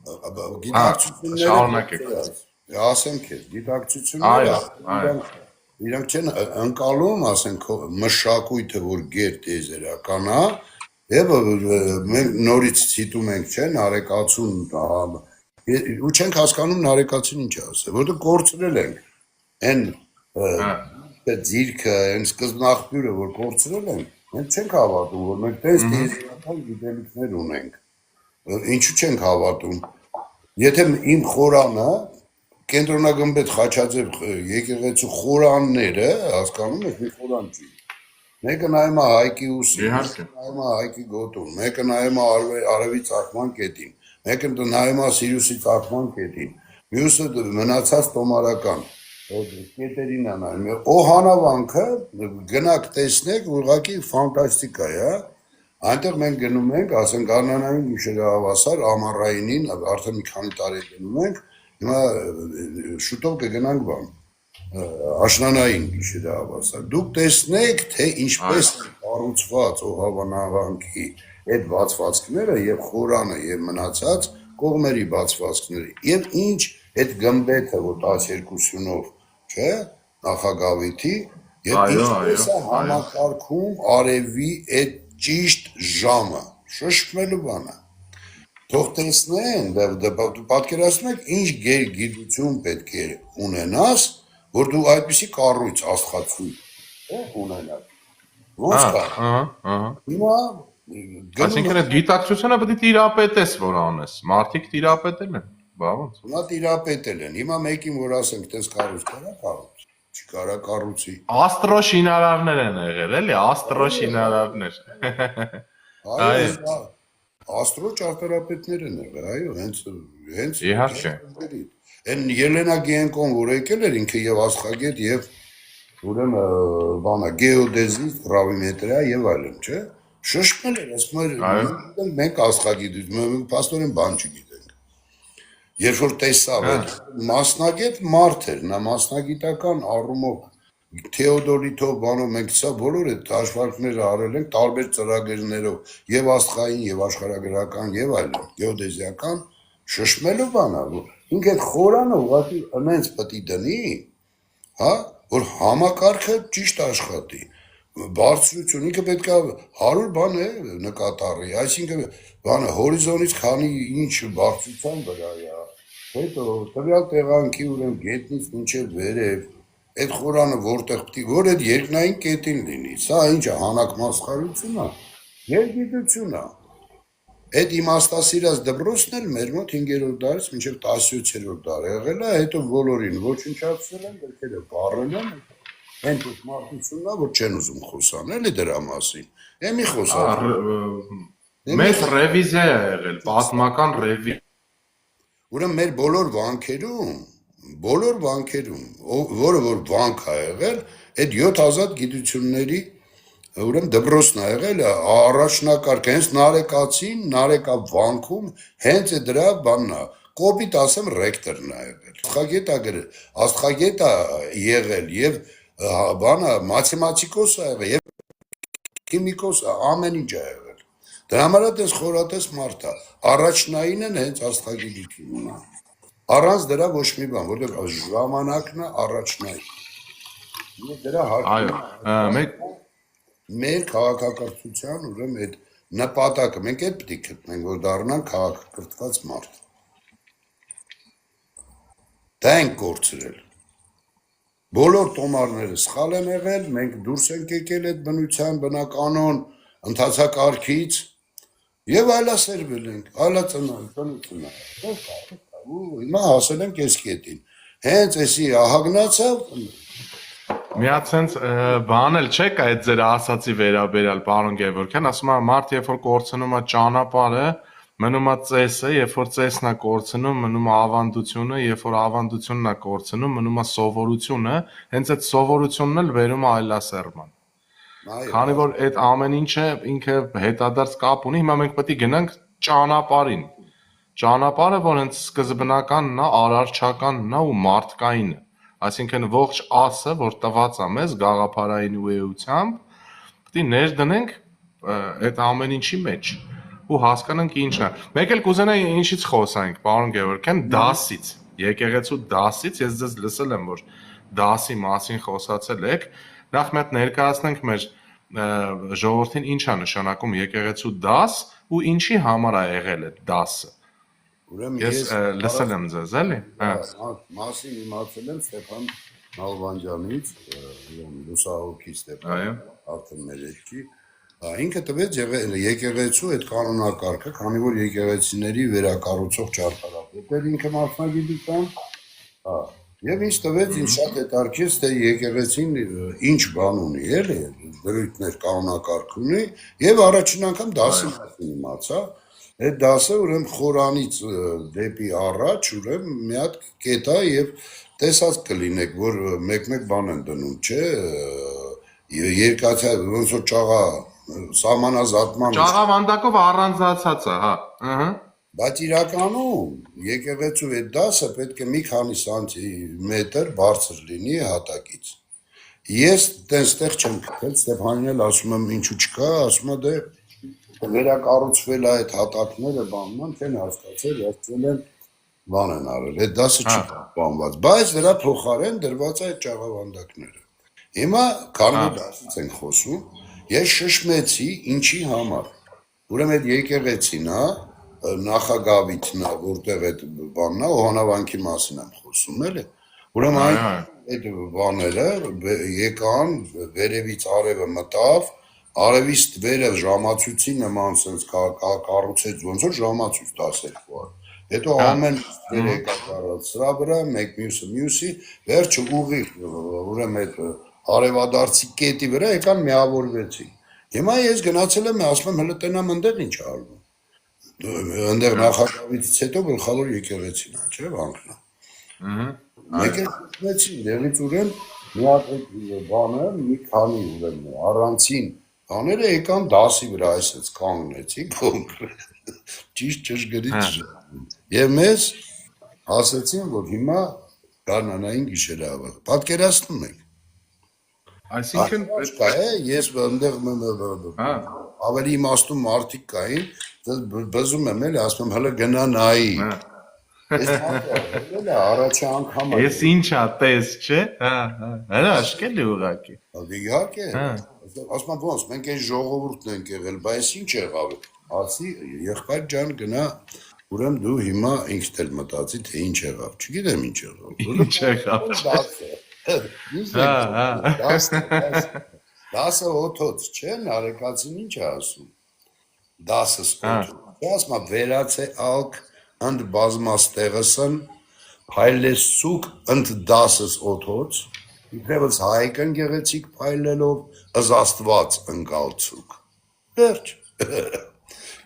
գիտակցությունները ասեմ քեզ, գիտակցությունները իրանք չեն ընկալում, ասենք, մշակույթը, որ գերտեզերական է, եւ մենք նորից ցիտում ենք, չէ՞, նարեկացուն, ու չենք հասկանում նարեկացին ինչ է ասել, որտեղ կորցրել ենք այն ձիրքը, այն սկզբնաղբյուրը, որ կորցրել են, մենք չենք հավատում, որ մենք տես տիեզերական գիտելիքներ ունենք։ Ինչու չենք հավատում։ Եթե իմ խորանը կենտրոնագմբեթ Խաչաձև եկեղեցու խորանները, հասկանում եք, մի խորան չի։ Մեկը նայում է Հայկի ուսին, մեկը նայում է Հայկի գոտուն, մեկը նայում է Արևի ծագման կետին, մեկը նայում է Սիրիուսի ծագման կետին, մյուսը մնացած տոմարական կետերին է նայում։ Օհանավանքը գնաք տեսնեք, ուղղակի ֆանտաստիկա է, այնտեղ մենք գնում ենք, ասենք Գառնանային գիշերը հավասար, ամառայինին, արդեն մի քանի տարի գնում ենք, հիմա շուտով կգնանք բան աշնանային գիշերը հավասար։ Դուք տեսնեք, թե ինչպես կառուցված օհավանավանքի այդ բացվածքները եւ խորանը եւ մնացած կողմերի բացվածքները եւ ինչ այդ գմբեթը որ 12-ով, չէ, նախագավիթի եւ ինչպես է համակարգում արևի այդ ճիշտ ժամը, շշմելու բանը։ Թող տեսնեն, դու պատկերացնում եք ինչ գիտություն պետք է ունենաս, որ դու այդպիսի կառույց աստղացույց ունենաս։ Ոնց կա։ Հիմա Այսինքն այդ գիտակցությունը պետք է տիրապետես, որ անես։ Մարդիկ տիրապետել են, բա ոնց։ Հիմա տիրապետել են։ Հիմա մեկին որ ասենք, տես կառույց կարա կառույց, չկարա կառույցի։ Աստրոշինարարներ են եղել, էլի, աստրոշինարարներ։ Այո, աստրո ճարտարապետներ են եղել, այո, հենց Իհարկե։ Այն Ելենա Գենկոն, որ եկել էր ինքը եւ աստղագետ եւ ուրեմն բանա գեոդեզի, գրավիմետրիա եւ այլն, չէ՞։ Շշմել էր, ասում էր մենք աստղագետություն, մենք փաստորեն բան չգիտենք։ Երբ որ տեսավ այդ մասնագետ մարդ էր, նա մասնագիտական առումով Թեոդորիթով բանով մենք սա բոլոր այդ հաշվարկները արել ենք տարբեր ծրագրերով եւ աստղային եւ աշխարհագրական եւ այլն գեոդեզիական շշմելու բանա որ ինքը այդ խորանը ուղղակի այնց պետք է դնի հա որ համակարգը ճիշտ աշխատի բարձրություն ինքը պետք է 100 բան է նկատառի այսինքն բանը հորիզոնից քանի ինչ բարձրության վրա է հետո տվյալ տեղանքի ուրեմն գետնից մինչև վերև այդ խորանը որտեղ պիտի որ այդ երկնային կետին լինի սա ինչ է հանակ մասխարություն է երգիտություն է այդ իմաստասիրած դպրոցն էլ մեր մոտ 5-րդ դարից մինչև 17-րդ դար եղել է հետո բոլորին ոչնչացրել են դրքերը բառել են հենց այդ մարդությունն է որ չեն ուզում խոսան էլի դրա մասին մի խոսան մեծ ռևիզիա է եղել պատմական ռևիզիա ուրեմն մեր բոլոր վանքերում, որը որ վանք է եղել, այդ 7000 գիտությունների ուրեմն դպրոցն է եղել, առաջնակարգ, հենց նարեկա վանքում, հենց դրա բանն է, կոպիտ ասեմ ռեկտորն է եղել, աստղագետ է եղել և բանը մաթեմատիկոս է եղել, և քիմիկոս է, ամեն ինչ է եղել, դրա համար է տես խորատես մարդ է, առաջնային են հենց աստղագիտությունն է, առանց դրա ոչ մի բան, որտեղ ժամանակն է առաջնային։ Դրա հարկում մեր քաղաքակրթության ուրեմն այդ նպատակը մենք այդ պետք է գտնենք, որ դառնանք քաղաքակրթված մարդ։ Դա ենք կորցրել։ Բոլոր տոմարները սխալ են եղել, մենք դուրս ենք եկել այդ բնության բնականոն ընթացակարգից եւ այլասերվել ենք, այլածնություն է։ Հիմա հասել ենք այս կետին։ Հենց էսի ահագնացավ Միած sense բան էլ չէ՞ կա այդ ձեր ասացի վերաբերալ պարոն Գևորգյան, ասում է մարդ երբ որ կորցնում է ճանապարհը, մնում է ծեսը, երբ որ ծեսն է կորցնում, մնում է ավանդությունը, երբ որ ավանդությունն է կորցնում, մնում է սովորությունը, հենց այդ սովորությունն էլ վերում է այլասերման։ Քանի որ այդ ամեն ինչը ինքը հետադարձ կապ ունի, հիմա մենք պետք է գնանք ճանապարհին։ Ճանապարհը, որ հենց սկզբնականն է, արարչականն է ու մարդկայինը։ Այսինքն ողջ ասը, որ տված է մեզ գաղափարային ուղղությամբ, պետք է ներդնենք այդ ամեն ինչի մեջ ու հասկանանք ինչն է։ Մեկ էլ կուզենայի ինչից խոսանք, պարոն Գևորգյան, դասից, եկեղեցու դասից, ես ձեզ լսել եմ, որ դասի մասին խոսացել եք, նախ մի հատ ներկայացնենք մեր ժողովրդին ինչ է նշանակում եկեղեցու դաս ու ինչի համար է եղել այդ դասը։ Ես լսել եմ ձեզ, էլի։ Մասին իմացել եմ Ստեփան Նալվանջանից, լուսահոգի Ստեփան, Այո։ արդեն մեր հետ չի, ինքը տվեց եկեղեցու այդ կանոնակարգը, քանի որ եկեղեցիների վերակառուցող ճարտարապետեր ինքը մասնագիտության, եւ ինձ տվեց ինձ շատ հետաքրքիր թե եկեղեցին ինչ բան ունի, էլի, դրույթներ կանոնակարգ ունի, եւ առաջին անգամ դասի մասին իմացա, այդ դասը ուրեմն խորանից դեպի առաջ, ուրեմն մի հատ կետ է եւ տեսած կլինեք, որ մեկ-մեկ բան են դնում, չէ, երկաթյա ոնց որ ճաղա սահմանազատման Ճաղավանդակով առանձնացած է, հա։ Ահա։ Բայց իրականում եկեղեցու այդ դասը պետք է մի քանի սանտիմետր բարձր լինի հատակից։ Ես տենստեղ չեմ գտել, Ստեփանին էլ ասում եմ ինչու չկա, ասում է դե վերակառուցվել է այդ հատակները բանման, չեն հասկացել, հասցել են բան են արել, այդ դասը չի բանված, բայց դրա փոխարեն դրված է այդ ճաղավանդակները։ Հիմա քանի դասից ենք խոսում, ես շշմեցի ինչի համար։ Ուրեմն այդ եկեղեցին է նախագավիթն է, որտեղ այդ բանն է, օհանավանքի մասին եմ խոսում, էլի։ Ուրեմն այդ բաները եկան, վերևից արևը մտավ, արևից վերը ժամացույցի նման sense կառուցեց ոնց որ ժամացույց 12 օր։ Հետո ամեն վեր եկա կառած սրա վրա, մեկ մյուսի, վերջը ուղիղ, ուրեմն այդ արևադարձի կետի վրա եկան միավորվեցին։ Հիմա ես գնացել եմ, ասում եմ հələ տենամ այնտեղ ինչ արվում։ Այնտեղ նախագավիթից հետո գլխավոր եկեղեցին է, չէ՞, վանքն է։ Եկեղեցին, դեղից ուրեմն մի հատ բանը, մի քանի ուրեմն առանցին բաները եկան դասի վրա այսպես կանգնեցին կոնկրետ, ճիշտ ճշգրիտ։ Եվ մեզ ասացին, որ հիմա գարնանային գիշերը ավակ։ Պատկերացնում եք։ Այսինքն ես այնտեղ ավելի իմաստուն մարդիկ կային, բզում եմ էլի, ասում եմ հələ գնա նայի։ Ես առաջի անգամ Ես ինչա տես, չէ։ Հա, հրաշքել է ուղղակի։ Իհարկե, ասում եմ ոնց, մենք այս ժողովուրդն ենք եղել, բայց ինչ եղավ։ Ասի, եղբայր ջան, գնա, ուրեմն դու հիմա ինքդ էլ մտածի, թե ինչ եղավ։ Չգիտեմ ինչ եղավ։ Ինչ եղավ։ Դասը օթոց, չէ՞, նարեկացին ինչ է ասում։ Դասը օթոց։ Ասում եմ վերացե ալք ընդ բազմաստեղսն փայլեսցուկ ընդ դասս օթոց։ Իբրևս հայկն գեղեցիկ փայլելով ըզաստված ընկալցուկ։ Վերջ։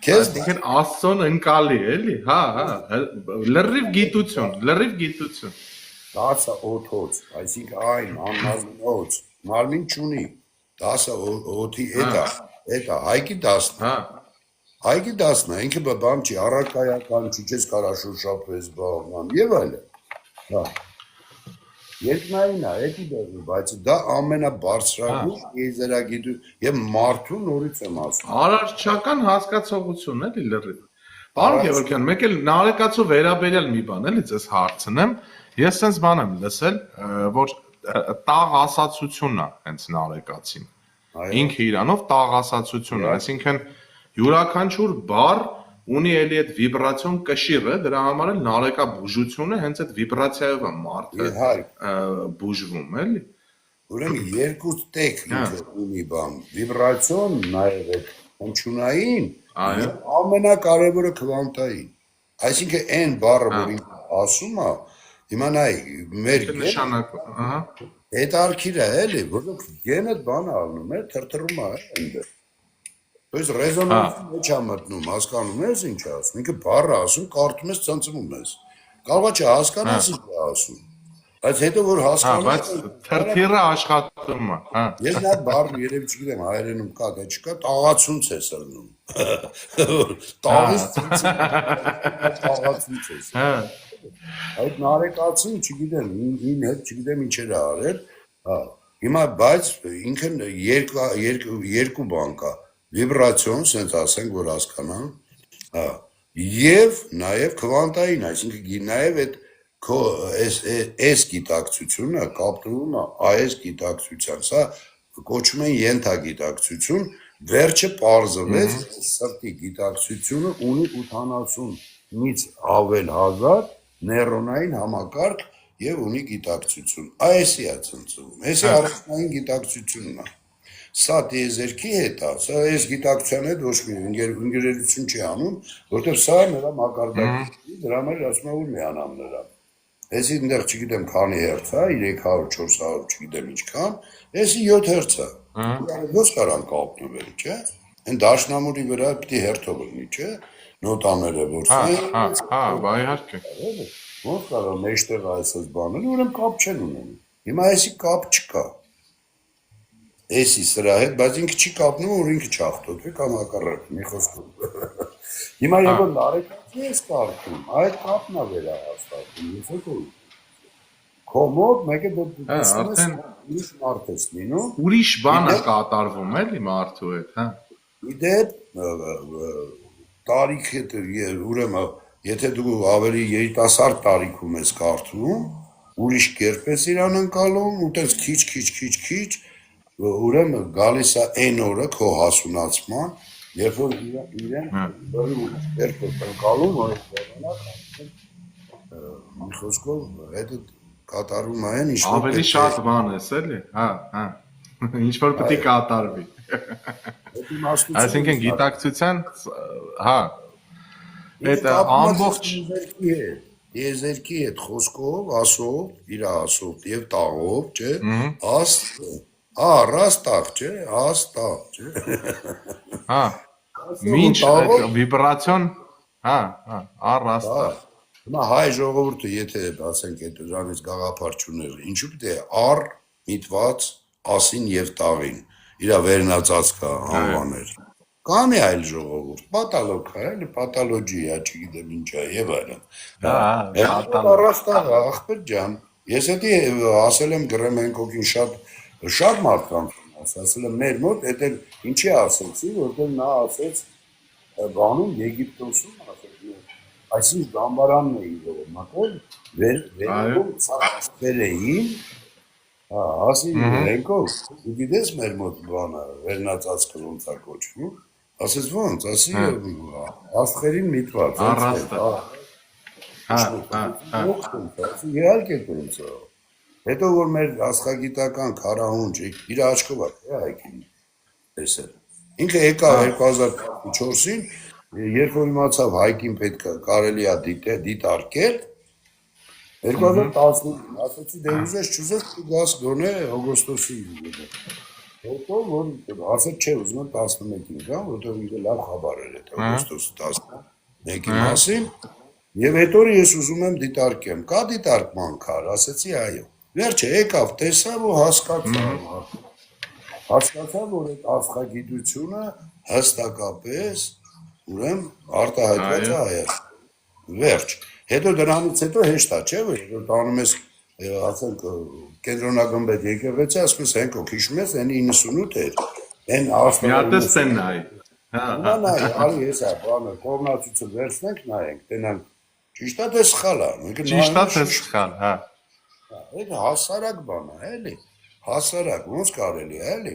Այսինքն Աստծոն ընկալի էլի, հա, լրիվ գիտություն։ Դասը օթոց, այսինքն այն անմարմինոց, մարմին չունի, դասը օթի էտա, հայկի դասն է, հայկի դասն է, ինքը բան չի, առարկայական չի, չես կարա շուրշապվես բաղման, և այլը, երկնային է, էտի դեղի, բայց դա ամենաբարձրագույն եզերագիտու և մարդու նորից եմ ասում։ Արարչական հասկացողություն էլի լրիվ։ Պարոն Գևորգյան, մեկ էլ նարեկացու վերաբերյալ մի բան էլի ձեզ հարցնեմ, ես sense բան եմ լսել, որ տաղ ասացությունն է հենց նարեկացին։ Ինքը իրանով տաղ ասացություն է, այսինքն յուրաքանչյուր բառ ունի էլի այդ վիբրացիոն կշիռը, դրա համար էլ նարեկա բուժությունը հենց այդ վիբրացիայով է մարդը բուժվում, էլի։ Ուրեմն երկու տեկ ունի բան, վիբրացիոն նաև այդ հնչյունային, ամենակարևորը քվանտային։ Այսինքն այն բառը, որ ինքը ասում է, հիմա նայ մեր նշանակը, հետարքիր է էլի, որովհետև գենը բան ալնում է, թրթռում է այնտեղ։ То есть ռեզոնանսի մեջ է մտնում, հասկանում ես ինչ է ասում, ինքը բառը ասում, կարդում ես, ցնցվում ես։ Կարող է չհասկանաս ինչ է ասում։ Բայց հետո որ հասկանում ես, թրթիռը աշխատում է, հա։ Ես նա բառը երևի չգիտեմ, հայերենում կա, թե չկա, տաղացունց է սրնում։ Տաղից տաղացունց է սրնում։ Այդ նարեկացին չգիտեմ, ին հետ չգիտեմ ինչ էր արել, հիմա բայց ինքն երկու բան կա, վիբրացիոն, սենց ասենք, որ հասկանան, և նաև քվանտային, այսինքն նաև այդ այս գիտակցությունը կապտվում է այս գիտակցության, սա կոչում են ենթագիտակցություն, վերջը պարզվեց սրտի գիտակցությունը ունի 80-ից ավել հազար նեյրոնային համակարգ, եւ ունի գիտակցություն։ Այսի է ցնցում։ Այսի առաջնային գիտակցությունն է։ Սա դիեզերքի հետ է, սա այս գիտակցության հետ ոչ մի ընկերություն չի անում, որտեղ սա նրա մակարդակի, դրա մեջ ասում եմ որ միանամ նրան։ Այսի այնտեղ չգիտեմ քանի հերց է, 300, 400, չգիտեմ ինչքան, այսի 7 հերց է։ Ո՞ց կարան կապնվել, չէ՞։ Այն դաշնամուրի վրա պիտի հերթով լինի, չէ՞։ Նոտաները որ բա իհարկե։ Ո՞ց կարող մեջտեղ այսպես բաներ, ուրեմն կապ չեն ունենում։ Հիմա այսի կապ չկա։ Էսի սրա հետ, բայց ինքը չի կապնում, որ ինքը չախտոտվի կամ հակառակ, մի խոսքով։ Հիմա եւ լարեկացի ես կարծում, այդ կապն է վերահաստատում, ես եկող։ Կոմոդ մեկը դու ուրիշ մարդ ես լինում։ Ուրիշ բան է կատարվում էլի մարդու հետ, հա։ Իդեպ տարիքը ուրեմն եթե դու ավելի երիտասարդ տարիքում ես կարդում, ուրիշ կերպ ես իրան ընկալում, ու տես քիչ ուրեմն գալիս է այն օրը քո հասունացման, երբ որ իրեն երբ ընկալում, որ մի խոսքով հետը կատարում այն ինչ ավելի շատ բան ես էլի, հա, ինչ որ պետք է կատարվի։ Այսինքն գիտակցության, հա, այդ ամբողջ դիեզերքի հետ խոսքով, ասով, իր ասով եւ տաղով, չէ, ռաստաղ, չէ, աստաղ, չէ։ Հա, մինչ վիբրացիոն, հա, ռաստաղ։ Հիմա հայ ժողովուրդը, եթե ասենք այդ դրանից գաղափար չուներ, ինչու պիտի առ միտված ասին եւ տաղին, իրա վերնածածկա անվաներ։ Կանի այլ ժողովուրդ, պատալոգ է, էլի պատալոջիա, չգիտեմ ինչա եւ այլն։ Ռաստաղ, ախպեր ջան, ես էդի ասել եմ Գրեմենկոկին շատ մարդկանց ասել եմ մեր մոտ, այդ էլ ինչի ասեցի, որտեղ նա ասեց բանում Եգիպտոսում ասեց, այսինքն դամբարանն էին վերմակել, վերում ծախսել էին, ասի Գրեմենկով, ու գիտես մեր մոտ բանը, վերնածածկը ոնց է կոչվում, ասեց ոնց, ասի աստղերին միտված, իհարկե ոնց է։ Հետո որ մեր աստղագիտական քարահունջ իր աչքով է հայկին տեսել։ Ինքը եկա 2014-ին, երբ որ իմացավ հայկին պետք է կարելի է դիտարկել, 2015-ին ասեցի դե ուզես չուզես դու գաս գոնե օգոստոսի հետո որ ասեց չէ ուզում եմ 11-ին գամ, որտեղ ինքը լավ խաբար էր այդ օգոստոսի 11-ի մասին, եւ հետո ես ուզում եմ դիտարկեմ, կա դիտարկման քար, ասեցի այո։ Վերջը եկավ, տեսավ ու հասկացավ, որ այդ աստղագիտությունը հստակապես ուրեմն արտահայտված է Հայաստանում։ Վերջ։ Հետո դրանից հետո հեշտ է, չէ՞, որ տանում ես, ասենք, կենտրոնագմբեթ եկեղեցի, ասում ես հենքո քիշում ես, այն 98 էր։ Այն աստղը։ Մի հատ էս նայ։ Հա, նայ, արի հեսա, բանը, կողմնակցությունը վերցնենք, նայենք, տենանք։ Ճիշտ է, դե սխալ է։ Ճիշտ է, դե սխալ, հա։ Այդ հասարակ բան է, էլի, հասարակ, ոնց կարելի է, էլի,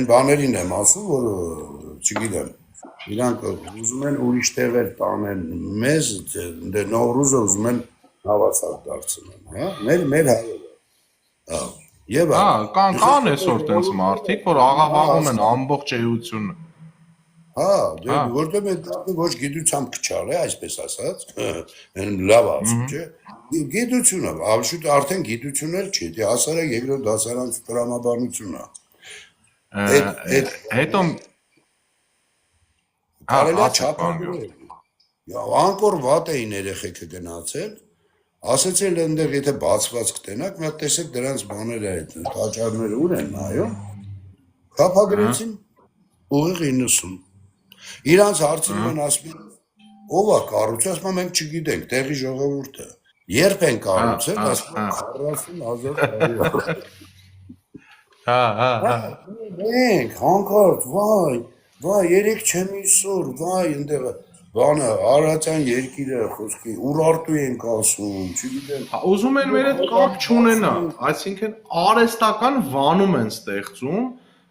այն բաներին եմ ասում, որ, չգիտեմ, իրանք ուզում են ուրիշ տեղեր տանեն մեզ, դե Նովրուզը ուզում են հավասար դարձնեն, մեր հայերը, և կան այսօր տենց մարդիկ, որ աղավաղում են ամբողջ էությունը, հա, որտեղ ոչ գիտությամբ կչալ է, այսպես ասած, լավ ասում, չէ, գիտությունը, արդեն գիտություն էլ չի, հասարակ երկրորդ դասարան տրամաբանությունն է։ Հետո կարելի է չափավորել։ Անկոր վատ էին երեխեքը գնացել, ասեցել այնտեղ եթե բացված կտենակ, մի հատ տեսեք դրանց բաները այդ տաճարները ուր են նայում, չափագրեցին ուղիղ 90։ Իրանց հարցնում են ասում ով է կառուցել, ասում մենք չգիտենք, տեղի ժողովուրդը։ Երբ են կառուցել, ասում 40,000 Հա։ Մենք հանկարծ, վայ, երեք չեմ իսոր, վայ, այնտեղ բանը Արարատյան երկիրը խոսքի Ուրարտու ենք ասում, չգիտեմ։ Ուզում են մեր հետ կապ չունենա, այսինքն արհեստական վանում են ստեղծում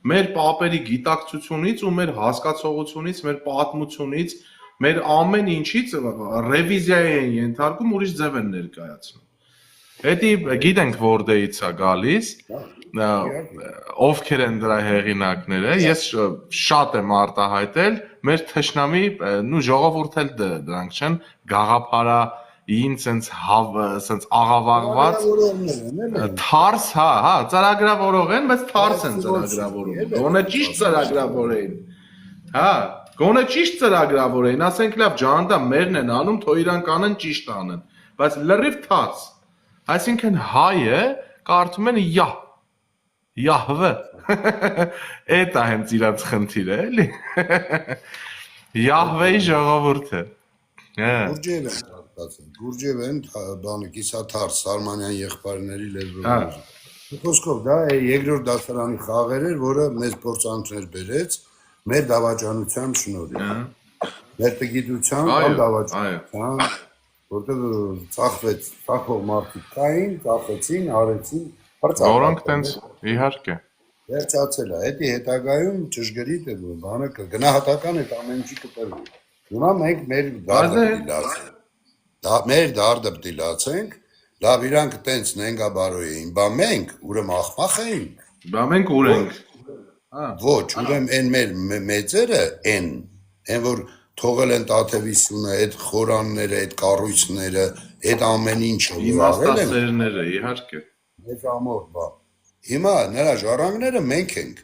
մեր պապերի գիտակցությունից ու մեր հասկացողությունից, մեր պատմությունից, մեր ամեն ինչից ռևիզիա են ենթարկում, ուրիշ ձև են ներկայացնում։ Հետի գիտենք որտեղից է գալիս, ովքեր են դրա հեղինակները, ես շատ եմ արտահայտել, մեր թշնամի, նու ժողովուրդը դրանք չեն, գաղափարային sense աղավաղված թարս, հա, ծրագրավորող են, բայց թարս են ծրագրավորում։ Գոնե ճիշտ ծրագրավորեին։ Հա, գոնե ճիշտ ծրագրավորեին, ասենք լավ, ջանտա մերն են անում, թող իրանք անեն ճիշտ անեն, բայց լրիվ թարս։ Այսինքն հայը կարդում են Յահվե։ Էդ է հենց իրաց խնդիրը, էլի։ Յահվեի ժողովուրդը։ Գուրջև են, բանը կիսաթար Սարմանյան եղբայրների լեզվով։ Խոսքով դա երկրորդ դասարանի խաղեր էր, որը մեծ փորձանքներ բերեց մեր դավաճանության շնորհիվ։ Մեր տգիտության կամ դավաճանության, որտեղ ծախվող մարդիկ կային, ծախեցին, արեցին, որոնք տենց իհարկե վերջացել է, հետի հետագայում ճշգրիտ է, բանը գնահատական այդ ամեն ինչի կտրվի։ Հիմա մենք մեր դարդը պտիլացենք, լավ իրանք տենց նենգաբարոյ էին, բա մենք ուրեմ ախմախ էինք։ Բա մենք ուր ենք։ Ոչ, ուրեմ են մեր մեծերը են որ թողել են Տաթևիսյունը, այդ խորանները, այդ կառույցները, այդ ամեն ինչը իմաստասերները, իհարկե։ Մեծ ամոթ, բա։ Հիմա նրա ժառանգները մենք ենք։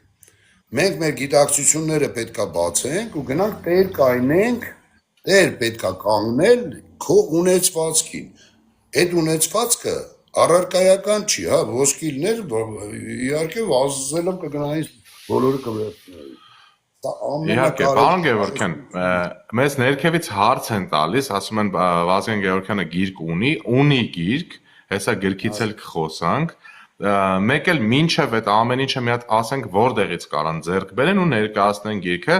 Մենք մեր գիտակցությունները պետքա բացենք ու գնանք տեր կայնենք, տեր պետքա կանգնել քո ունեցվածքին։ Այդ ունեցվածքը առարկայական չի, հա, ոսկիլներ, իհարկե վազելով կգնային բոլորը կվերցնեին։ Իհարկե, պարոն Գևորգյան, մեզ ներքևից հարց են տալիս, ասում են Վազգեն Գևորգյանը գիրք ունի գիրք, հեսա գրքից էլ կխոսանք, մեկ էլ մինչև այդ ամեն ինչը մի հատ ասենք որտեղից կարան ձեռք բերեն ու ներկայացնեն գիրքը,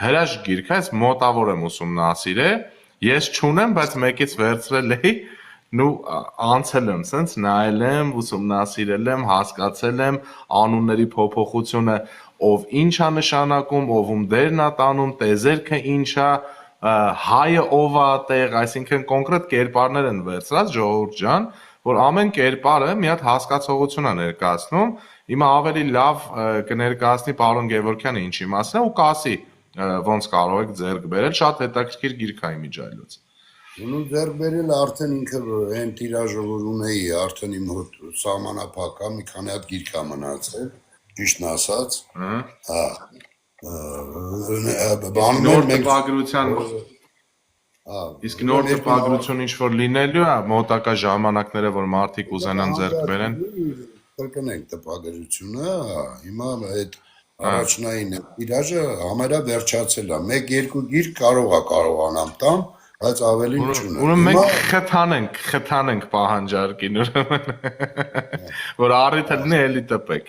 հրաշք գիրք է, ես մոտավոր եմ ուսումնասիրել, ես չունեմ, բայց մեկից վերցրել էի, նու անցել եմ, սենց նայել եմ, ուսումնասիրել եմ, հասկացել եմ անունների փոփոխությունը ով ինչ է նշանակում, ով դերն է տանում, տեզերքը ինչ է, հայը ով է տեղ, այսինքն կոնկրետ կերպարներ են վերցրած ժողովուրդ ջան, որ ամեն կերպարը մի հատ հասկացողություն է ներկայացնում, հիմա ավելի լավ կներկայացնի պարոն Գևորգյանը ինչի մասին է ու կասի ոնց կարող եք ձեռք բերել, շատ հետաքրքիր գիրք է իմիջայլոց։ Ու ձեռք բերել արդեն ինքը այն տիրաժը որ ունեի, արդեն իմ հոտ սահմանափակ մի քանի հատ գիրք է մնացել, ճիշտն ասած, նոր տպագրության, իսկ նոր տպագրություն ինչ-որ լինելու է, մոտակա ժամանակները, որ մարդիկ ուզենան ձեռք բերեն։ Կրկնենք տպագրությունը, հիմա այդ առաջնային տիրաժը համարյա վերջացել է, 1-2 գիրք կարողանամ տամ, բայց ավելին չունեմ։ Ուրեմն մենք խթանենք պահանջարկին, որ առիթը լինի էլի տպեք։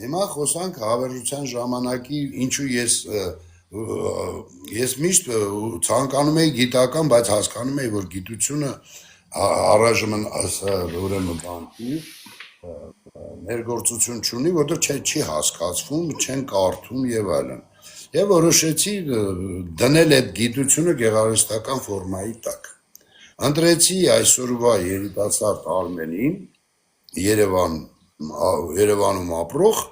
Հիմա խոսանք հավերժության ժամանակի, ինչու ես միշտ ցանկանում էի գիտական, բայց հասկանում էի, որ գիտությունը առայժմ ուրեմն բանտի ներգործություն չունի, որտեղ չի հասկացվում, չեն կարդում եւ այլն։ Եվ որոշեցի դնել այդ գիտությունը գեղարվեստական ֆորմայի տակ։ Ընտրեցի այսօրվա երիտասարդ Արմենին, Երևանում ապրող,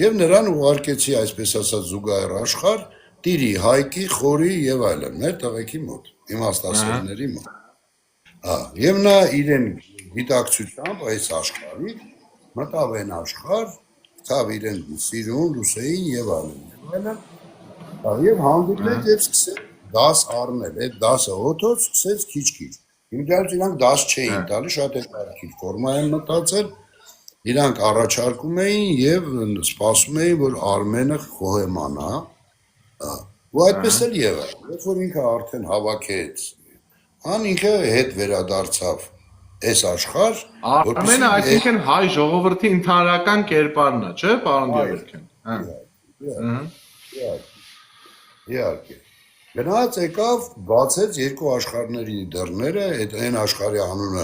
եւ նրան ուղարկեցի այսպես ասած զուգահեռ աշխարհ, Տիրի, Հայկի, Խորի եւ այլն, մեր տղեկի մոտ, իմաստասերների մոտ։ Եվ նա իրեն գիտակցությամբ այս աշխարհի մտավ այն աշխարհ, ցավ իրեն սիրուն, լուսեին եւ այլն։ Եվ հանդիպեց եւ սկսեց դաս առնել, այդ դասը օթոց սկսեց քիչ-քիչ։ Հիմնարկ իրանք դաս չէին տալի, շատ հետաքրքիր ֆորմա են մտածել, իրանք առաջարկում էին եւ սպասում էին, որ Արմենը խոհեմանա, ու այդպես էլ եղավ, երբ որ ինքը արդեն հավաքեց, ինքը հետ վերադարձավ այս աշխարհ, Արմենը այսինքն հայ ժողովրդի ընդհանրական կերպարն է, չէ՞, պարոն Գևորգյան։ Իհարկե։ Գնաց եկավ, բացեց երկու աշխարհների դռները, այն աշխարհի անունը,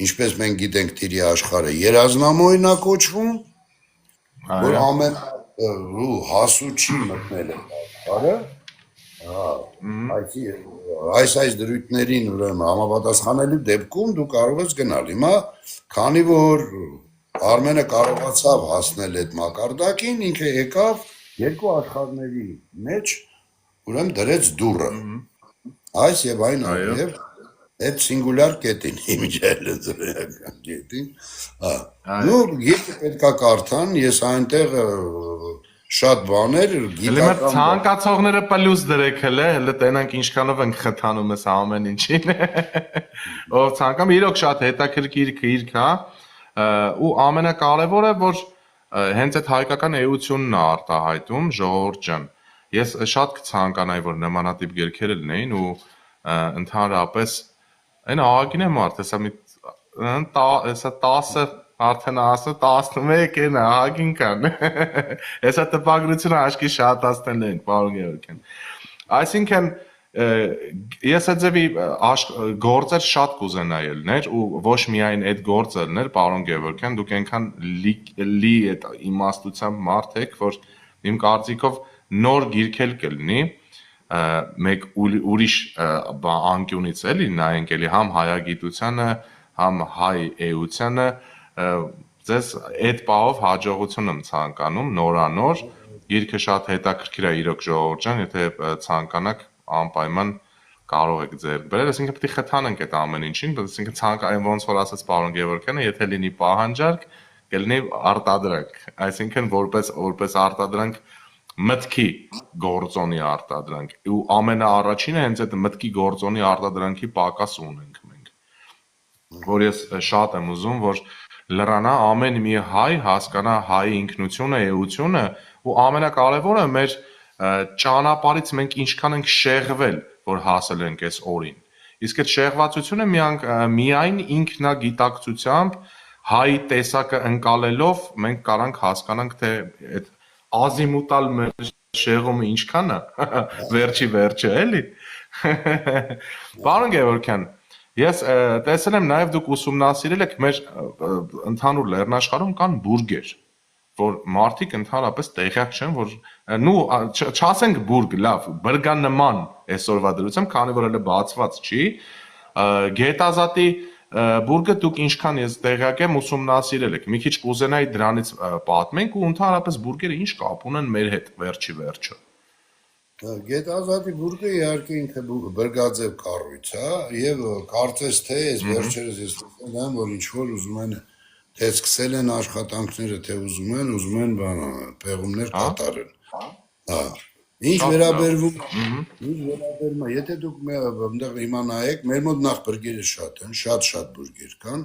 ինչպես մենք գիտենք, Տիրի աշխարհը Երազնամոյն է կոչվում, որ ամեն հասու չի մտնել այդ աշխարհը, այս դրույթներին ուրեմն համապատասխանելու դեպքում դու կարող ես գնալ։ Հիմա քանի որ Արմենը կարողացավ հասնել այդ մակարդակին, ինքը եկավ երկու աշխարհների մեջ ուրեմն դրեց դուռը։ Այս եւ այն այլև այդ սինգուլյար կետին, իմիջիայլեզրական կետին, նու եթե պետքա կարդան, ես այնտեղ շատ բաներ գիտական ցանկացողները պլյուս դրեք հələ տենանք ինչքանով ենք խթանում ես ամեն ինչին։ Ով ցանկամ իրոք շատ հետաքրքիր գիրք է, ու ամենակարևորը որ հենց այդ հայկական էությունն է արտահայտում ժողովուրդ ջան։ Ես շատ կցանկանայի որ նմանատիպ գրքեր լինեին ու ընդհանրապես այն ահագին է մարդ, հեսա 10 արդեն ասա 11 են ահագին կան։ Հեսա տպագրությունը աշկի շատացնել ենք, պարոն Գևորգյան։ Այսինքն ես այդձևի գործեր շատ կուզենայի ելներ ու ոչ միայն այդ գործը ելներ, պարոն Գևորգյան, դուք այնքան լի այդ իմաստությամբ մարդ եք, որ իմ կարծիքով նոր գիրքել կլինի, մեկ ուրիշ անկյունից էլի նայենք էլի համ հայագիտությանը, համ հայ էությանը, ձեզ այդ պահով հաջողություն եմ ցանկանում նորանոր, գիրքը շատ հետաքրքիր է իրոք ժողովուրդ ջան, եթե ցանկանաք անպայման կարող եք ձեռք բերել, այսինքն պետք է խթանենք այդ ամեն ինչին, այսինքն ցանկային ոնց որ ասաց պարոն Գևորգյանը, եթե լինի պահանջարկ, կլինի արտադրանք, այսինքն որպես արտադրանք մտքի գործոնի արտադրանք ու ամենաառաջինը հենց այդ մտքի գործոնի արտադրանքի պակաս ունենք մենք, որ ես շատ եմ ուզում, որ լրանա ամեն մի հայ հասկանա հայ ինքնությունը, էությունը ու ամենակարևորը մեր ճանապարհից մենք ինչքան ենք շեղվել, որ հասել ենք այս օրին։ Իսկ այդ շեղվածությունը միայն ինքնագիտակցությամբ հայ տեսակը ընկալելով մենք կարանք հասկանանք թե այդ ազիմուտալ մեր շեղումը ինչքան է, վերջի վերջը էլի։ Պարոն Գևորգյան, ես տեսել եմ նաև դուք ուսումնասիրել եք մեր ընդհանուր լեռնաշխարհում կան բուրգեր, որ մարդիկ ընդհանրապես տեղյակ չեն, որ չասենք բուրգ, լավ, բրգանման այսօրվա դրությամբ, քանի որ հələ բացված չի, գետազատի բուրգը դուք ինչքան ես տեղյակ եմ ուսումնասիրել եք, մի քիչ կուզենայի դրանից պատմենք ու ընդհանրապես բուրգերը ինչ կապ ունեն մեր հետ վերջի վերջը։ Գետազատի բուրգը իհարկե ինքը բրգաձև կառույց է եւ կարծես թե այս վերջերս ես տեսել եմ որ ինչ որ ուզում են թե սկսել են աշխատանքները թե ուզում են պեղումներ կատարել։ Ինչ վերաբերվում եթե դուք այնտեղ հիմա նայեք մեր մոտ նախ բուրգերը շատ են, շատ բուրգեր կան,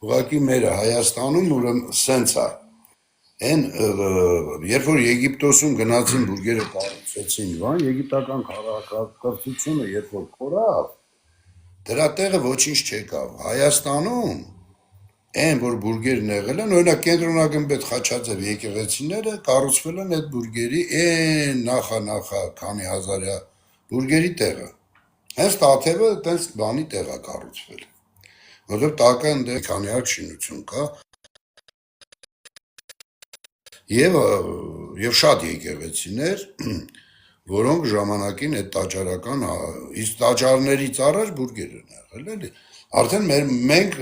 ուղղակի մերը Հայաստանում ուրեմն սենց է։ Այն երբ որ Եգիպտոսում գնացին բուրգերը կառուցեցին, բան եգիպտական քաղաքակրթությունը երբ որ կորավ, դրա տեղը ոչինչ չեկավ։ Հայաստանում այն որ բուրգերն եղել են, օրինակ կենտրոնագմբեթ Խաչաձև եկեղեցիները կառուցվել են այդ բուրգերի այն նախա քանի հազարյա բուրգերի տեղը։ Հենց Տաթևը այդպես բանի տեղ է կառուցվել։ Որովհետև տակը այնտեղ քանի հատ շինություն կա։ Եվ շատ եկեղեցիներ, որոնք ժամանակին այդ տաճարական, իսկ տաճարներից առաջ բուրգեր են եղել, էլի։ Արդեն մենք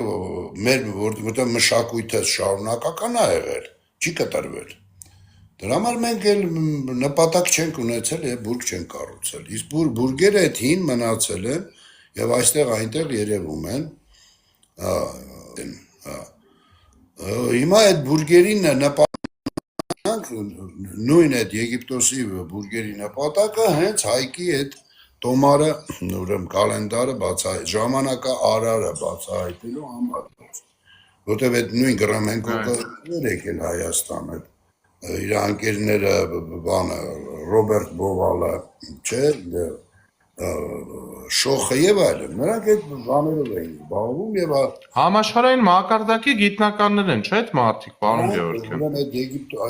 որտեղ մշակույթը շարունակական է եղել, չի կտրվել։ Դրա համար մենք էլ նպատակ չենք ունեցել եւ բուրգ չենք կառուցել։ Իսկ բուրգերը այդ հին մնացել են եւ այստեղ այնտեղ երևում են։ Հիմա այդ բուրգերին նույն այդ Եգիպտոսի բուրգերի նպատակը հենց հայկի այդ տոմարը, ուրեմն կալենդարը ժամանակը արարը բացահայտելու համար, որտեղ այդ նույն Գրամենկոկը եկել Հայաստան, իր անկերները Ռոբերտ Բովալը, չէ, Շոխը եւ այլն, նրանք այդ բաներով էին զբաղվում եւ համաշխարհային մակարդակի գիտնականներ են, չէ՞ այդ մարդիկ, պարոն Գևորգյան։ Այդ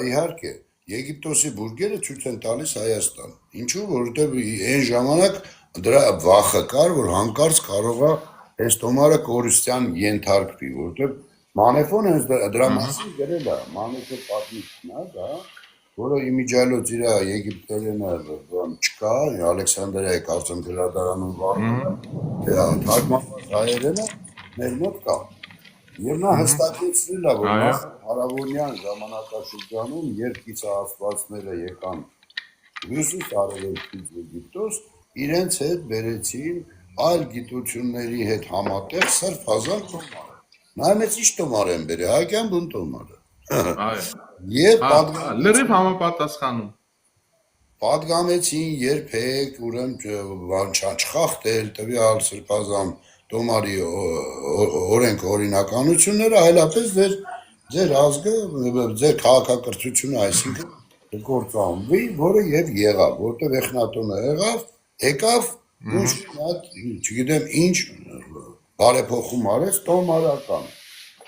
իհարկե Եգիպտոսի բուրգերը ցույց են տալիս Հայաստան։ Ինչու՞, որովհետև այն ժամանակ դրա վախը կար, որ հանկարծ կարող է այս տոմարը կորուստյան ենթարկվի, որովհետև Մանեֆոն հենց դրա մասին գրել է, Մանեֆո պատմիչն է, դա, որը իմիջիալոց իր Եգիպտերենը չկա, Ալեքսանդրիայի կարծեմ գրադարանում վառնում է, թարգմանված հայերենը մեր մոտ կա։ Եվ նա հստակեցրել է, որ նախ հարավուրյան ժամանակաշրջանում, երբ կիսահասվածները եկան Հյուսիս արևելքից Եգիպտոս, իրենց հետ բերեցին այլ գիտությունների հետ համատեղ սրբազան տոմար։ Նայմեց ինչ տոմար են բերել, հայկյան բուն տոմարը։ Եվ լրիվ համապատասխանում պատգամեցին երբեք ուրեմն չխախտել տվյալ սրբազան տոմարի օրենք օրինականությունները, այլապես ձեր ազգը, ձեր քաղաքակրթությունը, այսինքն գործանվի, որը եւ եղավ, որտեղ Էխնատոնը եկավ, չգիտեմ ինչ բարեփոխում արեց տոմարական։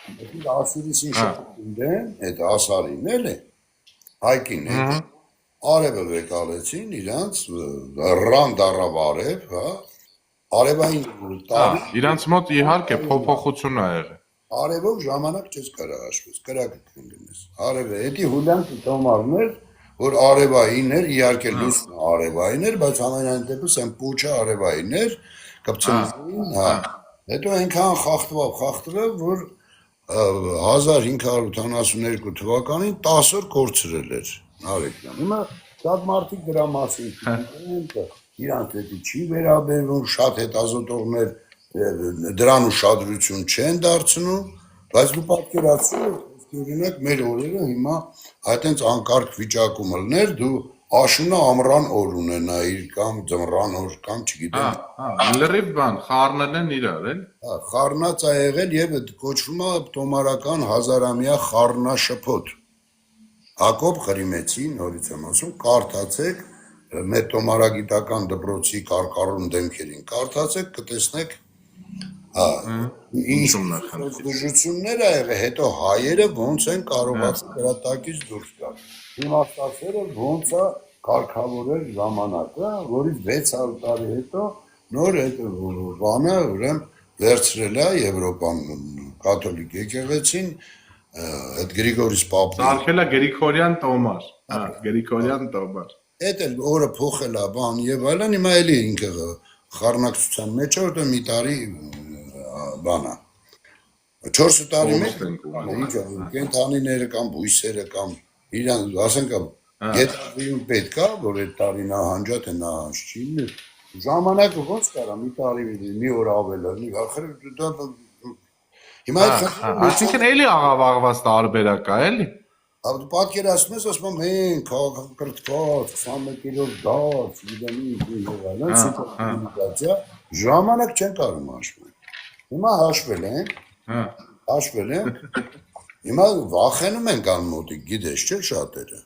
Այդ ասիրիսին շփոթին այդ ասարին էլի հայկին այդ արևը վեկալեցին իրանց ռան դարավ արև, հա, արևային տարի իրանց մոտ իհարկե փոփոխություն ա եղել։ Արևով ժամանակ չես կարող հաշվես, կրակն գնես։ Արևը, էդի հուլանք տոմարն էր, որ արևային էր, իհարկե լուսն արևային էր, բայց ամենայն դեպս այն պուչը արևային էր, կպցնվին, հա։ Հետո այնքան խախտվավ, որ 1582 թվականին 10 օր կորցրել էր Նարեկյան։ Հիմա շատ մարդիկ դրա մասին գիտեն, իրանց հետի չի վերաբերվում, շատ հետազոտողներ դրան ուշադրություն չեն դարձնում, բայց դու պատկերացրու, օրինակ մեր օրերը հիմա այդենց անկարգ վիճակում ելներ, դու աշունը ամռան օր ունենայիր կամ ձմռան օր կամ չգիտեմ։ Լրիվ բան, խառնել են իրար, էլ։ Խառնած ա եղել եւ կոչվում է տոմարական հազարամյա խառնաշփոթ։ Հակոբ Ղրիմեցին, նորից եմ ասում, կարդացեք մեր տոմարագիտական դպրոցի կարկառուն դեմքերին, կարդացեք կտեսնեք ինչ դժվարություններ ա եղել, հետո հայերը ոնց են կարողացել դրա տակից դուրս գալ։ Իմաստասերը ոնց է կարգավորել ժամանակը, որից 600 տարի հետո նոր այդ բանը ուրեմն վերցրել է Եվրոպան կաթոլիկ եկեղեցին, այդ Գրիգորիս Պապն Արկելա Գրիգորյան տոմար, Գրիգորյան տոմար։ Այդ էլ օրը փոխել է բան եւ այլն, հիմա էլի ինքը խառնակցության մեջ է, որտեղ մի տարի բանա 4 տարի մեջ ինչ կենթանիները կամ բույսերը կամ իրան ասենք գետին պետք է որ այդ տարի նահանջա թե նահանջ չի ժամանակը ոնց կարա մի տարի մի օր ավել լինի ախր դա հիմա այսինքն էլի աղավաղված տարբերակ է էլի Ավ դու պատկերացնում ես ասում եմ մենք քաղաքակրթված 21-րդ դար գիտեմ ինչ ժամանակ չեն կարող հաշվել Հիմա հաշվել են, հիմա վախենում են կան մոտիկ, գիտես չէ շատերը,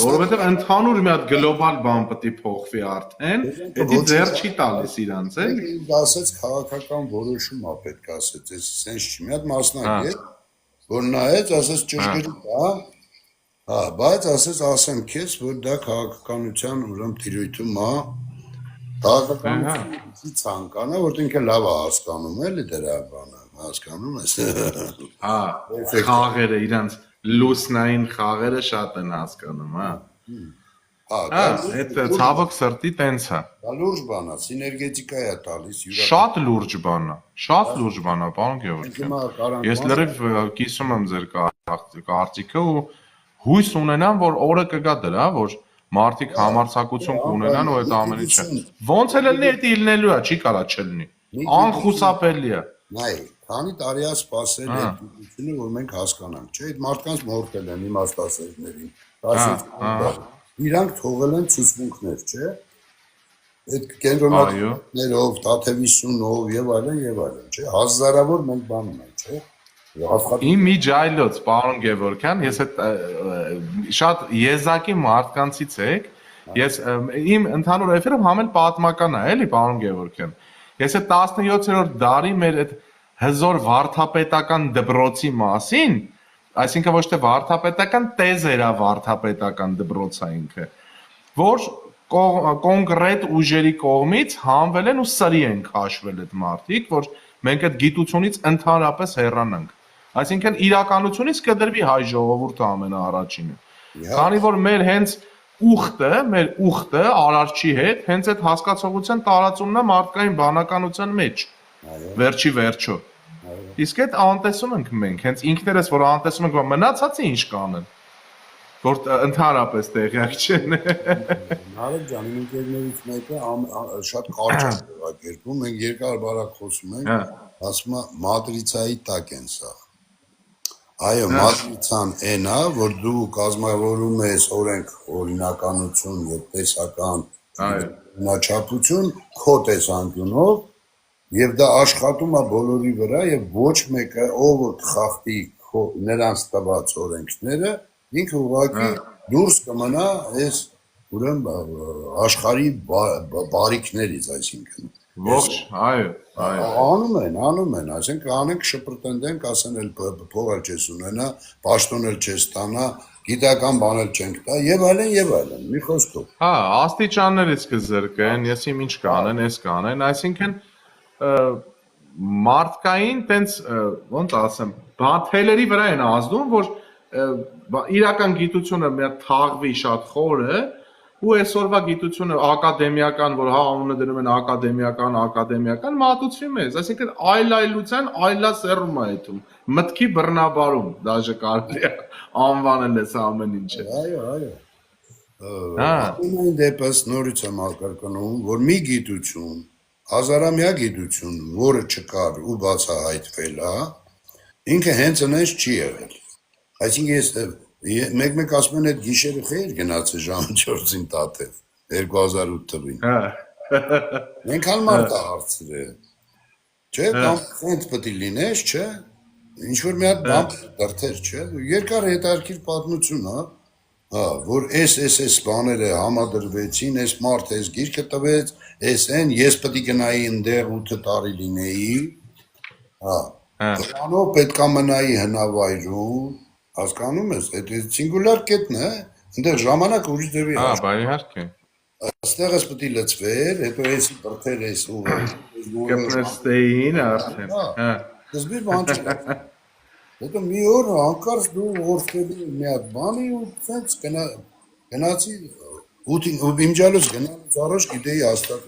որովհետև ընդհանուր մի հատ գլոբալ բան պետք է փոխվի արդեն, դա ձեռ չի տալիս իրանց, էլի։ Ասեց քաղաքական որոշում ա պետք ասեց, սենց չի, մի հատ մասնագետ, որ նայեց, ասեց ճշգրիտ է, հա, բայց ասեց ասեմ քեզ, որ դա քաղաքականության ուրեմն տիրույթում է Քաղաքականություն ցանկանա, որտեղ ինքը լավ է հասկանում, էլի դրա բանը, հասկանում ես։ Հա, խաղերը իրանց լուսնային խաղերը շատ են հասկանում, հա։ Հա, այդ ցավոք սրտի տենց է։ Դա լուրջ բան է, սիներգետիկա է տալիս յուրաքանչյուր։ Շատ լուրջ բան է, պարոն Գևորգյան։ Ես լրիվ կիսում եմ ձեր կարծիքը ու հույս ունենամ, որ օրը կգա դրա, որ մարդիկ համարձակություն կունենան ու այդ ամեն ինչը։ Ոնց էլ լինի, դա ելնելու է, չի կարա չլինի։ Անխուսափելի է։ Նայ, քանի տարի է սպասել այդ դիտությունը, որ մենք հասկանանք, չէ՞, այդ մարդկանց մորթել են իմաստասերներին։ Իրանք թողել են ցուցմունքներ, չէ՞։ Այդ կենտրոնացիաներով, Տաթևիսունով եւ այլն, չէ՞։ Հազարավոր մենք բան ունենք, չէ՞։ Իմ միջայլոց, պարոն Գևորգյան, ես այդ շատ եզակի մարդկանցից եք, ես իմ ընդհանուր էֆիրը համել պատմական է, էլի, պարոն Գևորգյան։ Ես այդ 17-րդ դարի մեր այդ հզոր վարդապետական դպրոցի մասին, այսինքն ոչ թե վարդապետական տեզ era վարդապետական դպրոցը ինքը, որ կոնկրետ ուժերի կողմից հանվել են ու սրի են քաշվել այդ մարդիկ, որ մենք այդ գիտությունից ընդհանրապես հեռանանք։ Այսինքն իրականությունից կդրվի հայ ժողովուրդը ամենաառաջինը։ Քանի որ մեր ուխտը արարչի հետ հենց այդ հասկացողության տարածումն է մարդկային բանականության մեջ։ Վերջի վերջո։ Իսկ այդ անտեսում ենք մենք, հենց ինքներս որ անտեսում ենք, մնացածը ինչ կանեն, որ ընդհանրապես տեղյակ չեն։ Նարեկ ջան, իմ ընկերներից մեկը շատ կարճ է կերպում, մենք երկար բարակ խոսում ենք, ասում է մատրիցայի տակ են սա։ Այո, մատրիցան այն է, որ դու կազմավորում ես օրենք, օրինականություն եւ տեսական նախաչափություն քո տեսանկյունով եւ դա աշխատում է բոլորի վրա եւ ոչ մեկը ով խախտի նրանց տված օրենքները ինքը ուղղակի դուրս կմնա այս ուրեմն աշխարհի բարիքներից, այսինքն ողջ, այո, անում են, այսինքն անենք շպրտենք, ասեն էլ փող էլ չես ունենա, պաշտոն էլ չես ստանա, գիտական բան էլ չենք տա եւ այլն, մի խոսքով։ Հա, աստիճաններից կզրկեն, ես իմ ինչ կանեն, ես կանեն, այսինքն մարդկային տենց ոնց ասեմ, թելերի վրա են ազդում, որ իրական գիտությունը մի հատ թաղվի շատ խորը ու այսօրվա գիտությունը ակադեմիական, որ հա անունը դնում են ակադեմիական մատուցվի մեզ, այսինքն այլայլության այլասերում է այդում, մտքի բռնաբարում, դաժե կարելի է անվանել այս ամեն ինչը։ Այո։ Այն դեպս նորից եմ ակրկնում, որ մի գիտություն, հազարամյա գիտություն, որը չկար ու բացահայտվել է, ինքը հենց այնպես չի եղել։ Այսինքն մեկ ասում են այդ գիշերը խեր գնացել ժամը 4-ին Տաթև 2008 թվին։ Մենք մարդ է հարցրել։ Չէ, կամ հենց պետք է լինես, չէ։ Ինչ որ մի հատ բան դրթեր, չէ։ Երկար հետարքիր պատմություն, հա, որ այս բաները համադրվեցին, այս մարդ այս գիրքը տվեց, այն ես պետք է գնայի այնտեղ 8 տարի լինեի, հա։ Դրանով պետք է մնայի հնավայրում, հասկանում ես, այդ սինգուլյար կետն է, այնտեղ ժամանակ ուրիշ դեպի։ Հա, բայ իհարկե։ Այստեղս պետք է լծվեր, հետո էսի բրթեր էս ու կպրստեին արդեն։ Հա։ Դզբիր բան չի։ Հետո մի օր հանկարծ դու օրվելի մի հատ բանի ու ցած գնացի իմջալուց գնալուց առաջ գիտեի հաստատ։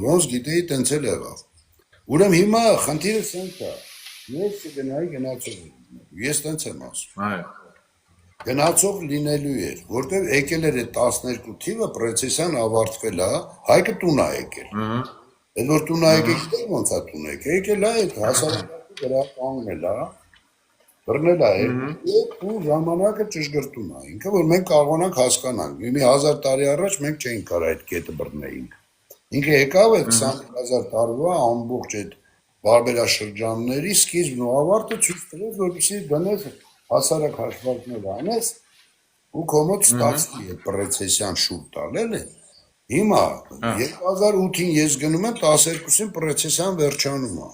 Ոնց գիտեի տենց էլ եղավ։ Ուրեմն հիմա խնդիրը սենց է։ Ես գնայի գնացող։ Ես տենց եմ ասում։ Այո։ Գնացող լինելու էր, որտեվ եկել էր 12 թիվը պրոցեսան ավարտվել է, հայկը տուն է եկել։ Այդ որ տուն է եկել, ոնց է տուն եկել, եկել է այդ հասարակակի վրա կանգնել է, բռնել է ու ժամանակը ճշգրտում է ինքը, որ մենք կարողանանք հասկանանք, մի 1000 տարի առաջ մենք չէինք կարող այդ կետը բռնեինք։ Ինքը եկավ այդ 20000 տարվա ամբողջ այդ բարբերաշրջանների սկիզբն ու ավարտը ցույց տվեց, որպեսզի դնես հասարակ հաշվարկներ անես ու կոմոդ ստացվի այդ պրոցեսյան շուտ տալ էլի։ Հիմա 2008-ին ես գնում եմ 12-ին պրոցեսյան վերջանում է։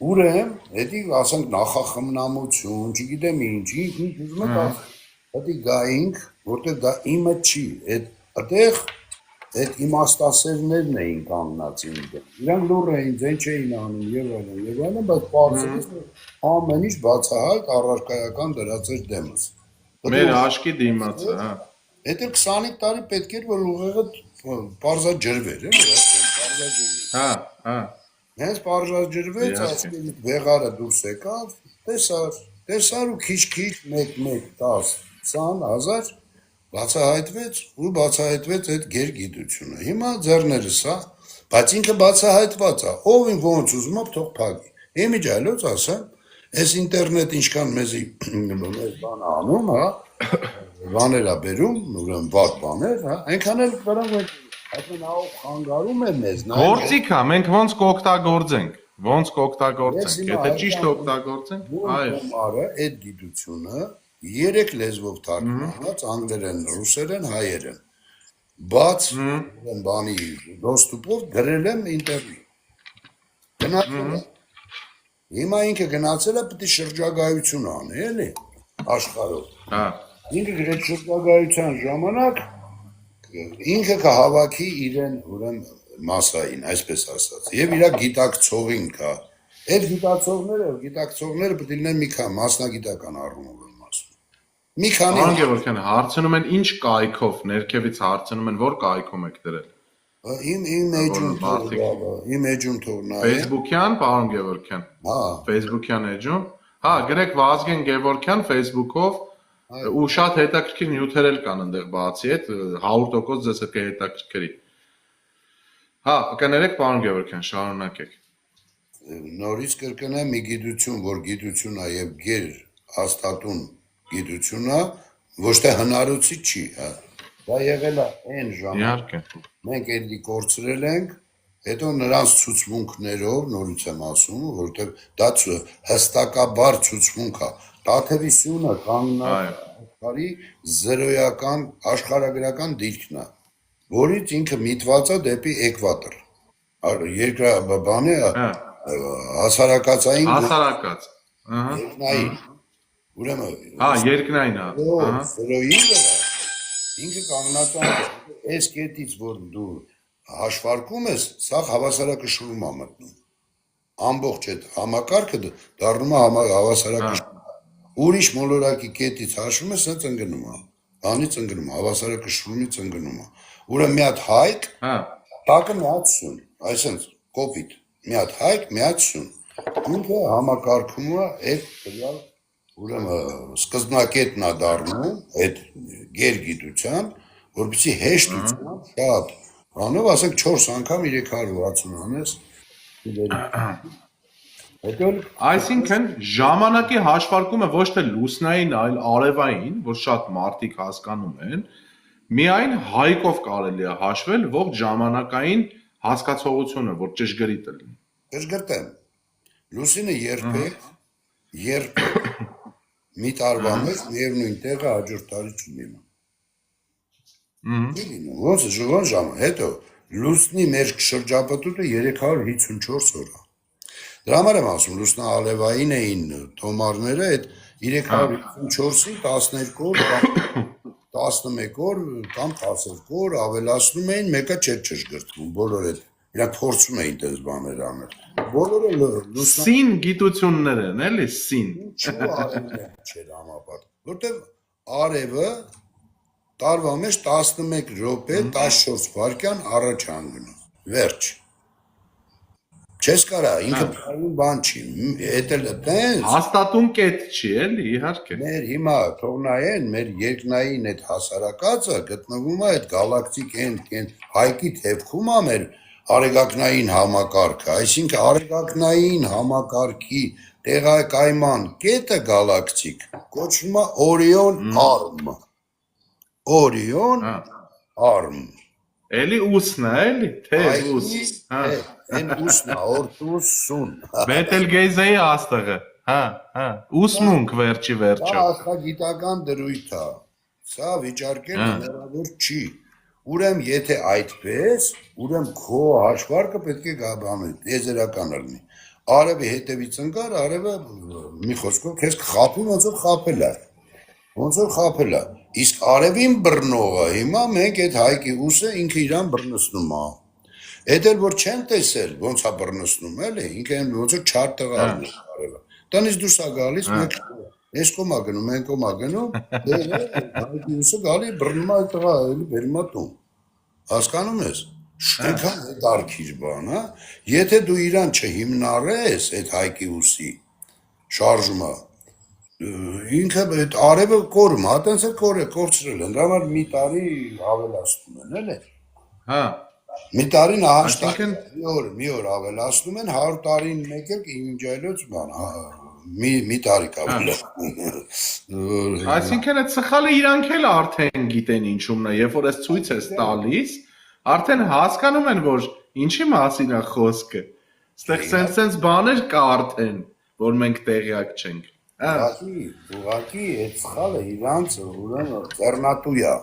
Ուրեմն, հետի ասենք նախախմնամություն, չգիտեմ ինչ ուզում եք ասել։ Հետի գայինք, որտեղ դա իմը չի, այդտեղ այդ իմաստասերներն էին կանգնած ինքը։ Իրանք լուռ էին, ձեն չէին անում եւ այլն, բայց պարզապես ամեն ինչ բացահայտ առարկայական դրած էր դեմս։ Մեր աշկի դիմացը, հա։ Հետո 25 տարի պետք էր որ ուղեղը պարզաջրվեր, էլի, պարզաջրվեր։ Հա։ Հենց պարզաջրվեց, ասկերից վեղարը դուրս եկավ, տեսար ու քիչ-քիչ 1 10 20000 բացահայտվեց այդ գերգիտությունը։ Հիմա ձեռներս է, բայց ինքը բացահայտված է։ Ով ոնց ուզում է թող փակի։ Իմիջիալոց ասեմ, այս ինտերնետ ինչքան մեզի բան անում, հա, բաներ է բերում, ուրեմն վատ բաներ, հա, այնքան էլ դրանք այսինքն ահա խանգարում է մեզ։ Գործիք է, մենք ոնց կօգտագործենք, եթե ճիշտ օգտագործենք, այո։ Արը այդ գիտությունը 3 լեզվով թարգմանած անգլերեն, ռուսերեն, հայերեն։ Բաց բանի դոստուպով գրել եմ ինտերնետ։ Գնացել է։ Հիմա ինքը գնացել է պետք է շրջագայություն անի, էլի, աշխարհով։ Հա։ Ինքը գրեց շրջագայության ժամանակ ինքը կհավաքի իրեն ուրեմն մասային, այսպես ասած, եւ իր գիտակցողին կա։ Այդ գիտակցողները պետք է լինեն մի քանի մասնագիտական առումով եմ ասում։ Մի քանի Պարոն Գևորգյան, հարցնում են ինչ կայքով, ներքևից հարցնում են, որ կայքում եք դրել։ իմ էջում թողնա։ Facebook-յան, պարոն Գևորգյան։ Հա, Facebook-յան էջում։ Հա, գրեք Վազգեն Գևորգյան Facebook-ով ու շատ հետաքրքիր նյութեր էլ կան այնտեղ բացի այդ 100% ձեզ կհետաքրքրի։ Հա, կներեք պարոն Գևորգյան, շարունակեք։ նորից կրկնեմ մի գիտություն, որ գիտությունն է եւ գեր հաստատուն գիտությունն է, ոչ թե հնարոցի չի, հա։ Դա եղել է այն ժամանակ։ Իհարկե։ Մենք էլի կորցրել ենք, հետո նրանց ցուցմունքներով, նորից եմ ասում, որովհետեւ դա հստակաբար ցուցմունք է։ Տաթևիսյունը կանգնած աշխարհի զերոյական աշխարհագրական դիրքն է, որից ինքը միտված է դեպի էկվատոր։ Երկրաբանի հասարակածային Հասարակած։ Ահա։ երկնային։ Ուրեմն Հա, երկնային է։ Ահա։ զերոյի վրա ինքը կանգնած է այս կետից, որ դու հաշվարկում ես, սա հավասարակշռում է մտնում։ Ամբողջ այդ համակարգը դառնում է հավասարակշռում։ Ուրիշ մոլորակի կետից հաշվում ես, սենց ընկնում է։ Բանից ընկնում, հավասարակշռումից ընկնում է։ Ուրեմն մի հատ հայկ, Հա։ տակը մի հատ սյուն, այսինքն կոպիտ, մի հատ հայկ, մի հատ սյուն։ Ինքը համակարգում է այդ տվյալ, ուրեմն սկզբնակետն է դառնում այդ գերգիտության, որպեսզի հեշտությամբ շատ բանով, ասենք 4 անգամ 360 անես։ Այսինքն ժամանակի հաշվարկումը ոչ թե լուսնային, այլ արևային, որ շատ մարդիկ հասկանում են, միայն հայկով կարելի է հաշվել ողջ ժամանակային հասկացողությունը, որ ճշգրիտ է լինի։ Ճշգրտ եմ։ Լուսինը երբեք մի տարվա մեջ միևնույն տեղը հաջորդ տարի չլինի։ Ոնց է ժողոն ժամը, հետո լուսնի մեր շրջապտուտը 354 օր է։ Դրա համար եմ ասում, լուսնաալևային էին թոմարները, այդ 354-ի 12 օր, 11 օր կամ 12 օր ավելացնում էին, մեկը չէր ճշգրտվում, բոլորը իրանք փորձում էին դες բաներ անել։ Բոլորը լուսնա Սին գիտություններ են, էլի, սին։ Ինչու արևը չէր համապատ, որտեվ արևը տարվա մեջ 11 րոպե 14 վայրկյան առաջ անգնում, վերջ։ Չես կարա, ինքը փայլուն բան չի, էդ էլ տենց։ Հաստատուն կետ չի, էլի, իհարկե։ Մեր հիմա թող նայեն, մեր երկնային այդ հասարակածը գտնվում է այդ գալակտիկ այն հայկի թևքում է մեր արեգակնային համակարգը, այսինքն արեգակնային համակարգի տեղակայման կետը գալակտիկ կոչվում է Օրիոն Արմ։ Օրիոն Արմ։ Էլի ուսն է, էլի, թեև ուս։ Հա։ Այն ուսն է, օրտուսուն։ Բետելգեյզեի աստղը։ Հա, հա։ Ուսմունք վերջի Դա վերջը։ աստղագիտական դրույթ է։ Սա վիճարկել հնարավոր չի։ Ուրեմն եթե այդպես, ուրեմն քո հաշվարկը պետք է գաբանի, եզերական լինի։ Արևի հետևից ընկար, արևը մի խոսքով քեզ խափի ոնց որ խափել է։ Ոնց որ խափել է։ Իսկ արևին բռնողը հիմա մենք այդ հայկի ուսը ինքը իրան բռնցնում է։ Էդ էլ որ չեն տեսել, ոնց է բռնցնում, էլի, ինքը ոնց որ չար տղալն է արևը։ Տնից դուրս է գալիս, մեկ ես կոմա գնում, մենք կոմա գնում, հայկի ուսը գալի բռնում է տղա, էլի բերում է տուն։ Հասկանում ես։ Շենքան հետարքիր բան, հա։ Եթե դու իրան չհիմնարես այդ հայկի ուսի շարժումը, ինքը այդ արևը կորում, հա տենց է կորցրել են, դրա համար մի տարի ավելացնում են, էլի։ Հա։ Մի տարի նահաշտակ, մի օր ավելացնում են, 100 տարին մեկ էլ ինջայլոց բան, մի տարի կավելացնում։ Այսինքն այդ սխալը իրանք էլ արդեն գիտեն ինչումն է, երբ որ այս ցույց ես տալիս, արդեն հասկանում են, որ ինչի մասին է խոսքը։ Այստեղ սենց բաներ կա արդեն, որ մենք տեղյակ չենք։ Ուղղակի այդ սխալը իրանց ուրեմն ձեռնատու է։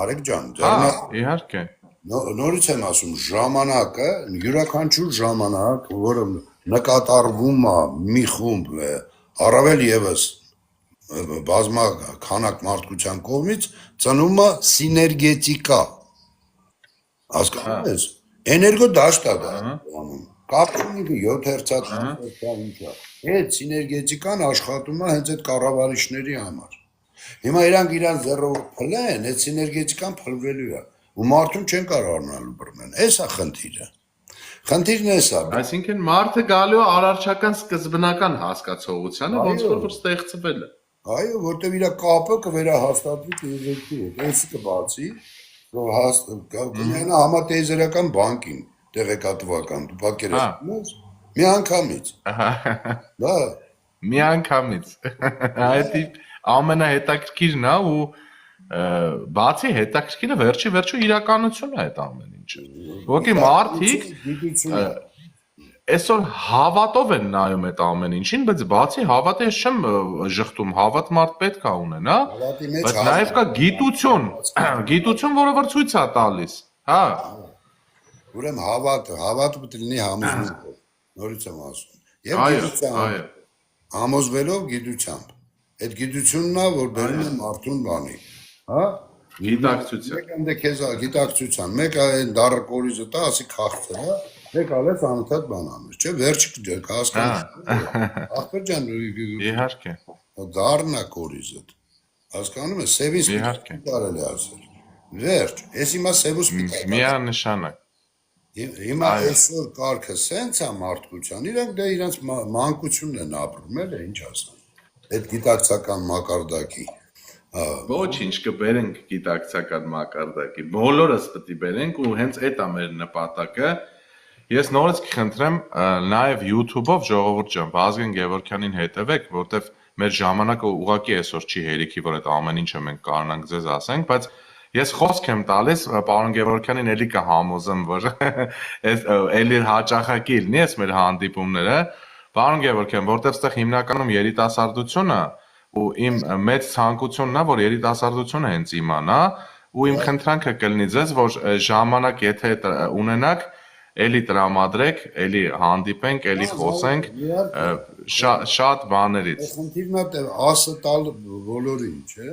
Արեգ ջան, Հա, իհարկե։ Նորից եմ ասում, ժամանակը, յուրաքանչյուր ժամանակ, որը նկատառվում է մի խումբ, առավել եւս բազմաքանակ մարդկության կողմից ծնում է սիներգետիկա։ Հասկանում ես։ Էներգո դաշտ է դա անում։ Կապսուլնիկը 7 հերցած ինչա։ Այդ սիներգետիկան աշխատում է հենց այդ կառավարիչների համար։ Հիմա իրանք զերով փլեն, այդ սիներգետիկան փլվելու է։ Ու մարդուն չեն կարող առնալու բռնեն։ Էս է խնդիրը։ Խնդիրն էս է։ Այսինքն մարդը գալու է արարչական սկզբնական հասկացողությանը, ոնց որ ստեղծվել է։ Այո, որտեվ իր կապը կվերահաստատվի տեզերքի հետ։ Էս կբացի, կմենա համատեզերական բանկին, տեղեկատվական, դու պատկերացնում ես։ Մի անգամից։ Դա Միանգամից։ Այդ ամենահետաքրքիրն է ու բացի հետաքրքիրը վերջի իրականություն է այդ ամեն ինչը։ Ոգի մարդիկ այսօր հավատով են նայում այդ ամեն ինչին, բայց բացի հավատը ես չեմ ժխտում, հավատ մարդ պետք է ունենա, բայց նաև կա գիտություն, որը որ ցույց է տալիս, հա։ Ուրեմն հավատը պետք է լինի համոզմունքով, նորից եմ ասում։ Եվ գիտությամբ, համոզվելով գիտությամբ։ Այդ գիտությունն է, որ բերում է մարդուն բանի, հա։ Գիտակցության։ Մեկ ընդ քեզ գիտակցության, մեկը այն դառը կորիզը տա, ասի քաղցր, հա։ Մեկ ալես անընդհատ բան անես, չէ՞, վերջը հասկանում։ Ախպեր ջան, Իհարկե։ դառն է կորիզը։ Հասկանում ես, սևից կարելի ասել։ Վերջ, ես հիմա սևուս պիտի։ Միանշանակ։ Հիմա այսօր կարգը սենց է մարդկության, իրանք դա իրանց մանկությունն են ապրում, էլ ինչ ասեմ։ Այդ գիտակցական մակարդակի Ոչինչ կբերենք գիտակցական մակարդակի, բոլորս պետք է բերենք ու հենց այդ է մեր նպատակը։ Ես նորից կխնդրեմ նաև YouTube-ով ժողովուրդ ջան, Վազգեն Գևորգյանին հետևեք, որտեվ մեր ժամանակը ուղղակի այսօր չի հերիքի, որ այդ ամեն ինչը մենք կարողանանք ձեզ ասենք, բայց ես խոսք եմ տալիս, պարոն Գևորգյանին էլի կհամոզեմ, որ էլի հաճախակի լինի այս մեր հանդիպումները։ Պարոն Գևորգյան, որտեվ ստեղ հիմնականում երիտասարդությունը ու իմ մեծ ցանկությունն է, որ երիտասարդությունը հենց իմանա, ու իմ խնդրանքը կլինի ձեզ, որ ժամանակ եթե ունենաք, էլի տրամադրեք, էլի հանդիպենք, էլի խոսենք շատ բաներից։ Խնդիրն է ասը տալ բոլորին, չէ՞։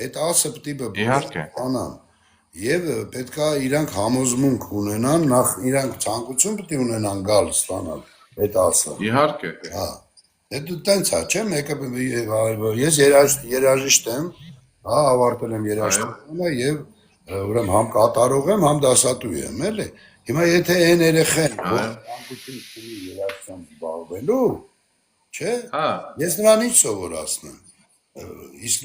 Այդ ասը պետք է բանան։ Եվ պետքա իրանք համոզմունք ունենան, նախ իրանք ցանկություն պետք է ունենան գալ ստանալ այդ ասը։ Իհարկե։ Հա։ Այդ տենց է, չէ՞, մեկը ես երաժիշտ եմ, հա, ավարտել եմ երաժշտությունը եւ ուրեմն համ կատարող եմ, համ դասատու եմ, էլի։ Հիմա եթե այն երեխեն ցանկություն ունի երաժշտությամբ զբաղվելու, չէ՞, ես նրան ինչ սովորացնեմ։ Իսկ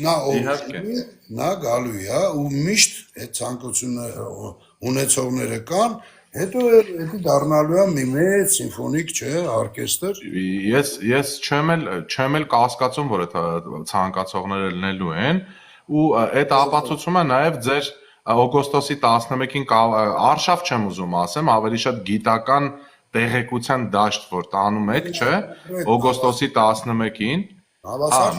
նա գալու է ու միշտ այդ ցանկությունը ունեցողները կան, հետո էդի դառնալու է մի մեծ սիմֆոնիկ, չէ, օրկեստր։ Ես չեմ էլ կասկածում, որ այդ ցանկացողները լինելու են, ու այդ ապացուցում է նաև ձեր օգոստոսի 11-ին արշավ չեմ ուզում ասեմ, ավելի շատ գիտական տեղեկության դաշտ, որ տանում եք, չէ, օգոստոսի 11-ին,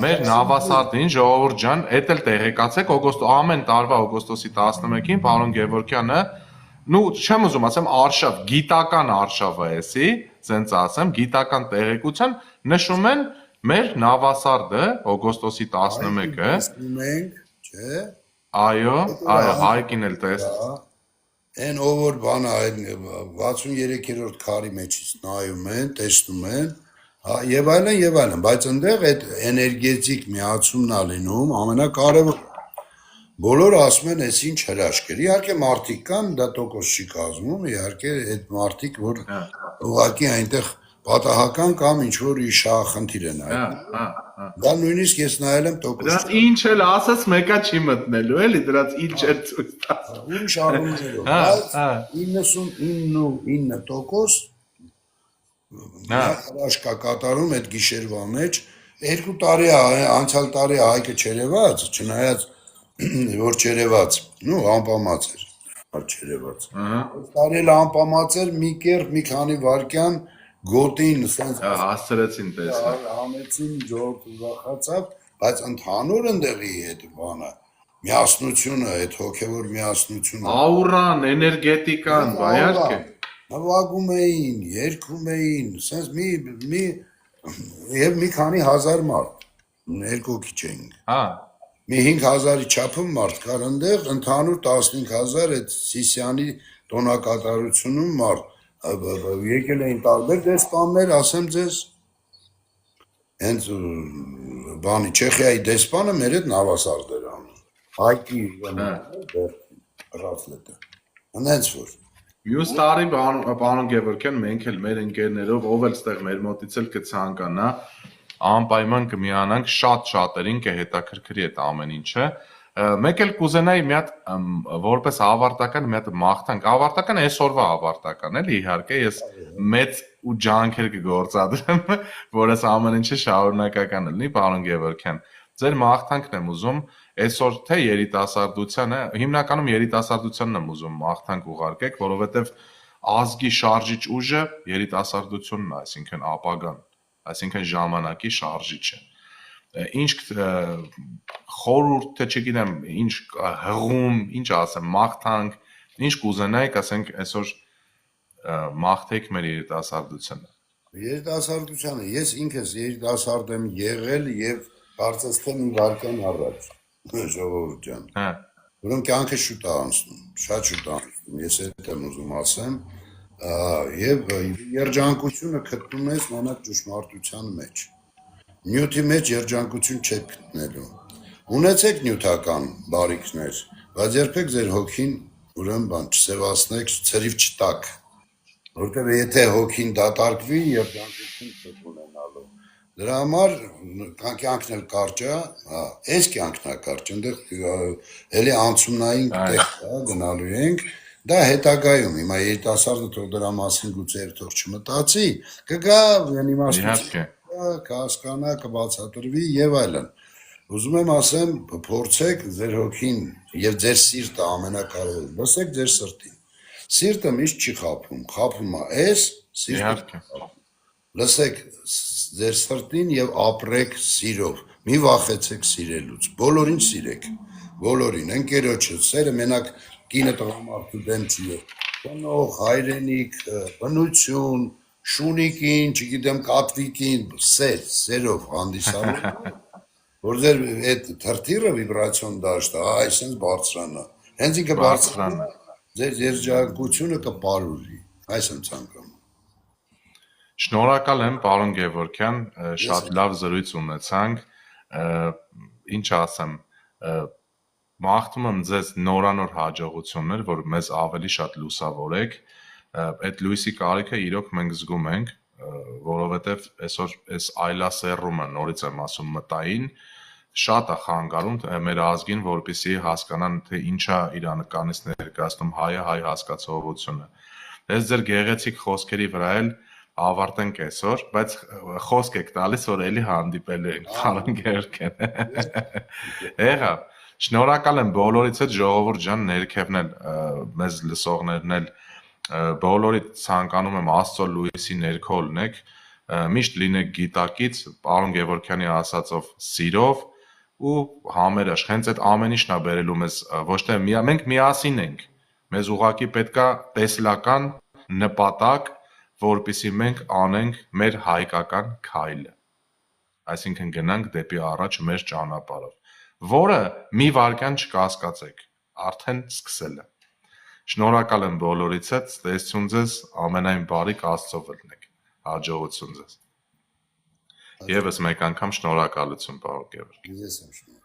մեր նավասարդին, ժողովուրդ ջան, էդ էլ տեղեկացեք, ամեն տարվա օգոստոսի 11-ին, պարոն Գևորգյանը, չեմ ուզում ասեմ արշավ, գիտական արշավը էսի, սենց ասեմ, գիտական տեղեկության նշում են մեր նավասարդը, օգոստոսի 11-ը, չէ։ Այո, հայկին էլ տես։ Այն ով որ բանը 63-րդ քարի մեջից նայում են, տեսնում են, եւ այլն, բայց այնտեղ այդ էներգետիկ միացումն է լինում ամենակարևորը։ Բոլորը ասում են, այս ինչ հրաշք է։ Իհարկե մարդիկ կան, դա տոկոս չի կազմում, իհարկե այդ մարդիկ, որ ուղղակի այնտեղ պատահական կամ ինչ որ իշախնդիր են այլ։ Դա նույնիսկ ես նայել եմ տոկոս։ Դրանց ինչ էլ ասած մեկա չի մտնելու, էլի, դրանց ինչ էլ ցույց տաս։ Ուրիշ առումներով, բայց 99% հրաշքա կատարում այդ գիշերվա մեջ 2 տարի անցյալ տարի Հայկը չերևաց, չնայած որ չերևաց, անպամած էր, չերևաց։ Տարի էլ անպամած էր, մի կերպ մի քանի վայրկյան գոտին սենց հասցրեցին տեսնել։ Համեցին ժողովուրդը ուրախացավ, բայց ընդհանուր ընդեղի այդ բանը միասնությունը, այդ հոգևոր միասնությունը։ Աուրան, էներգետիկան, բայարկե։ Նվագում էին, երգում էին, սենց եւ մի քանի հազար մարդ, երկու քիչ էինք։ Մի 5000-ի չափով մարդ կար ընդեղ, ընդհանուր 15000 այդ Սիսյանի տոնակատարությունում եկել էին տարբեր դեսպաններ, ասեմ ձեզ, հենց բանի Չեխիայի դեսպանը մեր հետ նավասարդ էր անում, հայկի Ռաֆլետը, հենց որ Մյուս տարի պարոն Գևորգյան մենք էլ մեր ընկերներով ով էլ ստեղ մեր մոտից էլ կցանկանա անպայման կմիանանք շատ-շատերին կհետաքրքրի այդ ամեն ինչը մեկ էլ կուզենայի մի հատ որպես ավարտական մի հատ մաղթանք ավարտական այսօրվա ավարտական էլի իհարկե ես մեծ ու ջանքեր կգործադրեմ որ այս ամեն ինչը շարունակական լինի պարոն Գևորգյան ձեր մաղթանքն եմ ուզում այսօր թե երիտասարդությանը հիմնականում երիտասարդությանն եմ ուզում մաղթանք ուղարկեք որովհետև ազգի շարժիչ ուժը երիտասարդությունն է այսինքն ապագան այսինքն ժամանակի շարժիչը ինչ խորհուրդ թե չգիտեմ ինչ հղում ինչ ասեմ մաղթանք ինչ կուզենայիք ասենք այսօր մաղթեք մեր երիտասարդությանը ես ինքս երիտասարդ եմ եղել եւ կարծես թե մի վարքան առաջ ժողովուրդ ջան ուրեմն կյանքը շուտ է անցնում շատ շուտ է անցնում ես այդ եմ ուզում ասեմ եւ երջանկությունը գտնում ես մենակ ճշմարտության մեջ նյութի մեջ երջանկություն չեք գտնելու ունեցեք նյութական բարիքներ բայց երբեք ձեր հոգին ուրեմն բան չսևացնեք ցերիվ չտակ որտեղ եթե հոգին դատարկվի երջանկություն չեք ունենալու դրա համար կյանքն էլ կարճ է այս կյանքն է կարճ այնտեղ էլի անցումնային տեղ գնալու ենք դա հետագայում հիմա երիտասարդը թող դրա մասին գուցե երթող չմտածի կգա իմաստություն կհասկանա, կբացատրվի եւ այլն։ Ուզում եմ ասեմ, փորձեք ձեր հոգին եւ ձեր սիրտը ամենակարևորը, լսեք ձեր սրտին։ Սիրտը միշտ չի խաբում, խաբում է այս, սիրտը։ Լսեք ձեր սրտին եւ ապրեք սիրով։ Մի վախեցեք սիրելուց, բոլորին սիրեք։ Բոլորին, ընկերոջը, սերը մենակ կինը տղամարդու դեմ չի։ Բնող, հայրենիք, բնություն Շունիկին, չգիտեմ, կատվիկին, սերով հանդիսանում, որ ձեր այդ թրթիրը վիբրացիոն դաշտը, այսինքն բարձրանա, հենց ինքը բարձրանա, ձեր երջանկությունը կպարուրի, այս եմ ցանկանում։ Շնորհակալ եմ, պարոն Գևորգյան, շատ լավ զրույց ունեցանք, ինչ ասեմ, մաղթում եմ ձեզ նորանոր հաջողություններ, որ մեզ ավելի շատ լուսավորեք, այդ լույսի կարիքը իրոք մենք զգում ենք, որովհետև այսօր այս այլասերումը նորից եմ ասում մտային, շատ է խանգարում մեր ազգին, որպեսզի հասկանան, թե ինչա իրանականից ներկայացնում հայը, հայ հասկացողությունը։ Այս ձեր գեղեցիկ խոսքերի վրա էլ ավարտենք այսօր, բայց խոսք եք տալիս, որ էլի հանդիպելու ենք, պարոն Գևորգյան։ Եղավ։ Շնորհակալ եմ բոլորից հետ ժողովուրդ ջան, ներքևն էլ մեզ լսողներն էլ բոլորի ցանկանում եմ Աստծո լույսի ներքո լինեք, միշտ լինեք գիտակից, պարոն Գևորգյանի ասածով սիրով ու համերաշխ, հենց այդ ամեն ինչն է բերելու մեզ, ոչ թե մենք միասին ենք, մեզ ուղղակի պետքա տեսլական նպատակ, որպեսզի մենք անենք մեր հայկական քայլը, այսինքն գնանք դեպի առաջ մեր ճանապարհով, որը մի վարքան չկասկածեք, արդեն սկսել է։ Շնորհակալ եմ բոլորից հետ, տեսություն ձեզ, ամենայն բարիք Աստծով լինեք, հաջողություն ձեզ։ Եվս մեկ անգամ շնորհակալություն, պարոն Գևորգ։ Ես եմ շնորհակալ։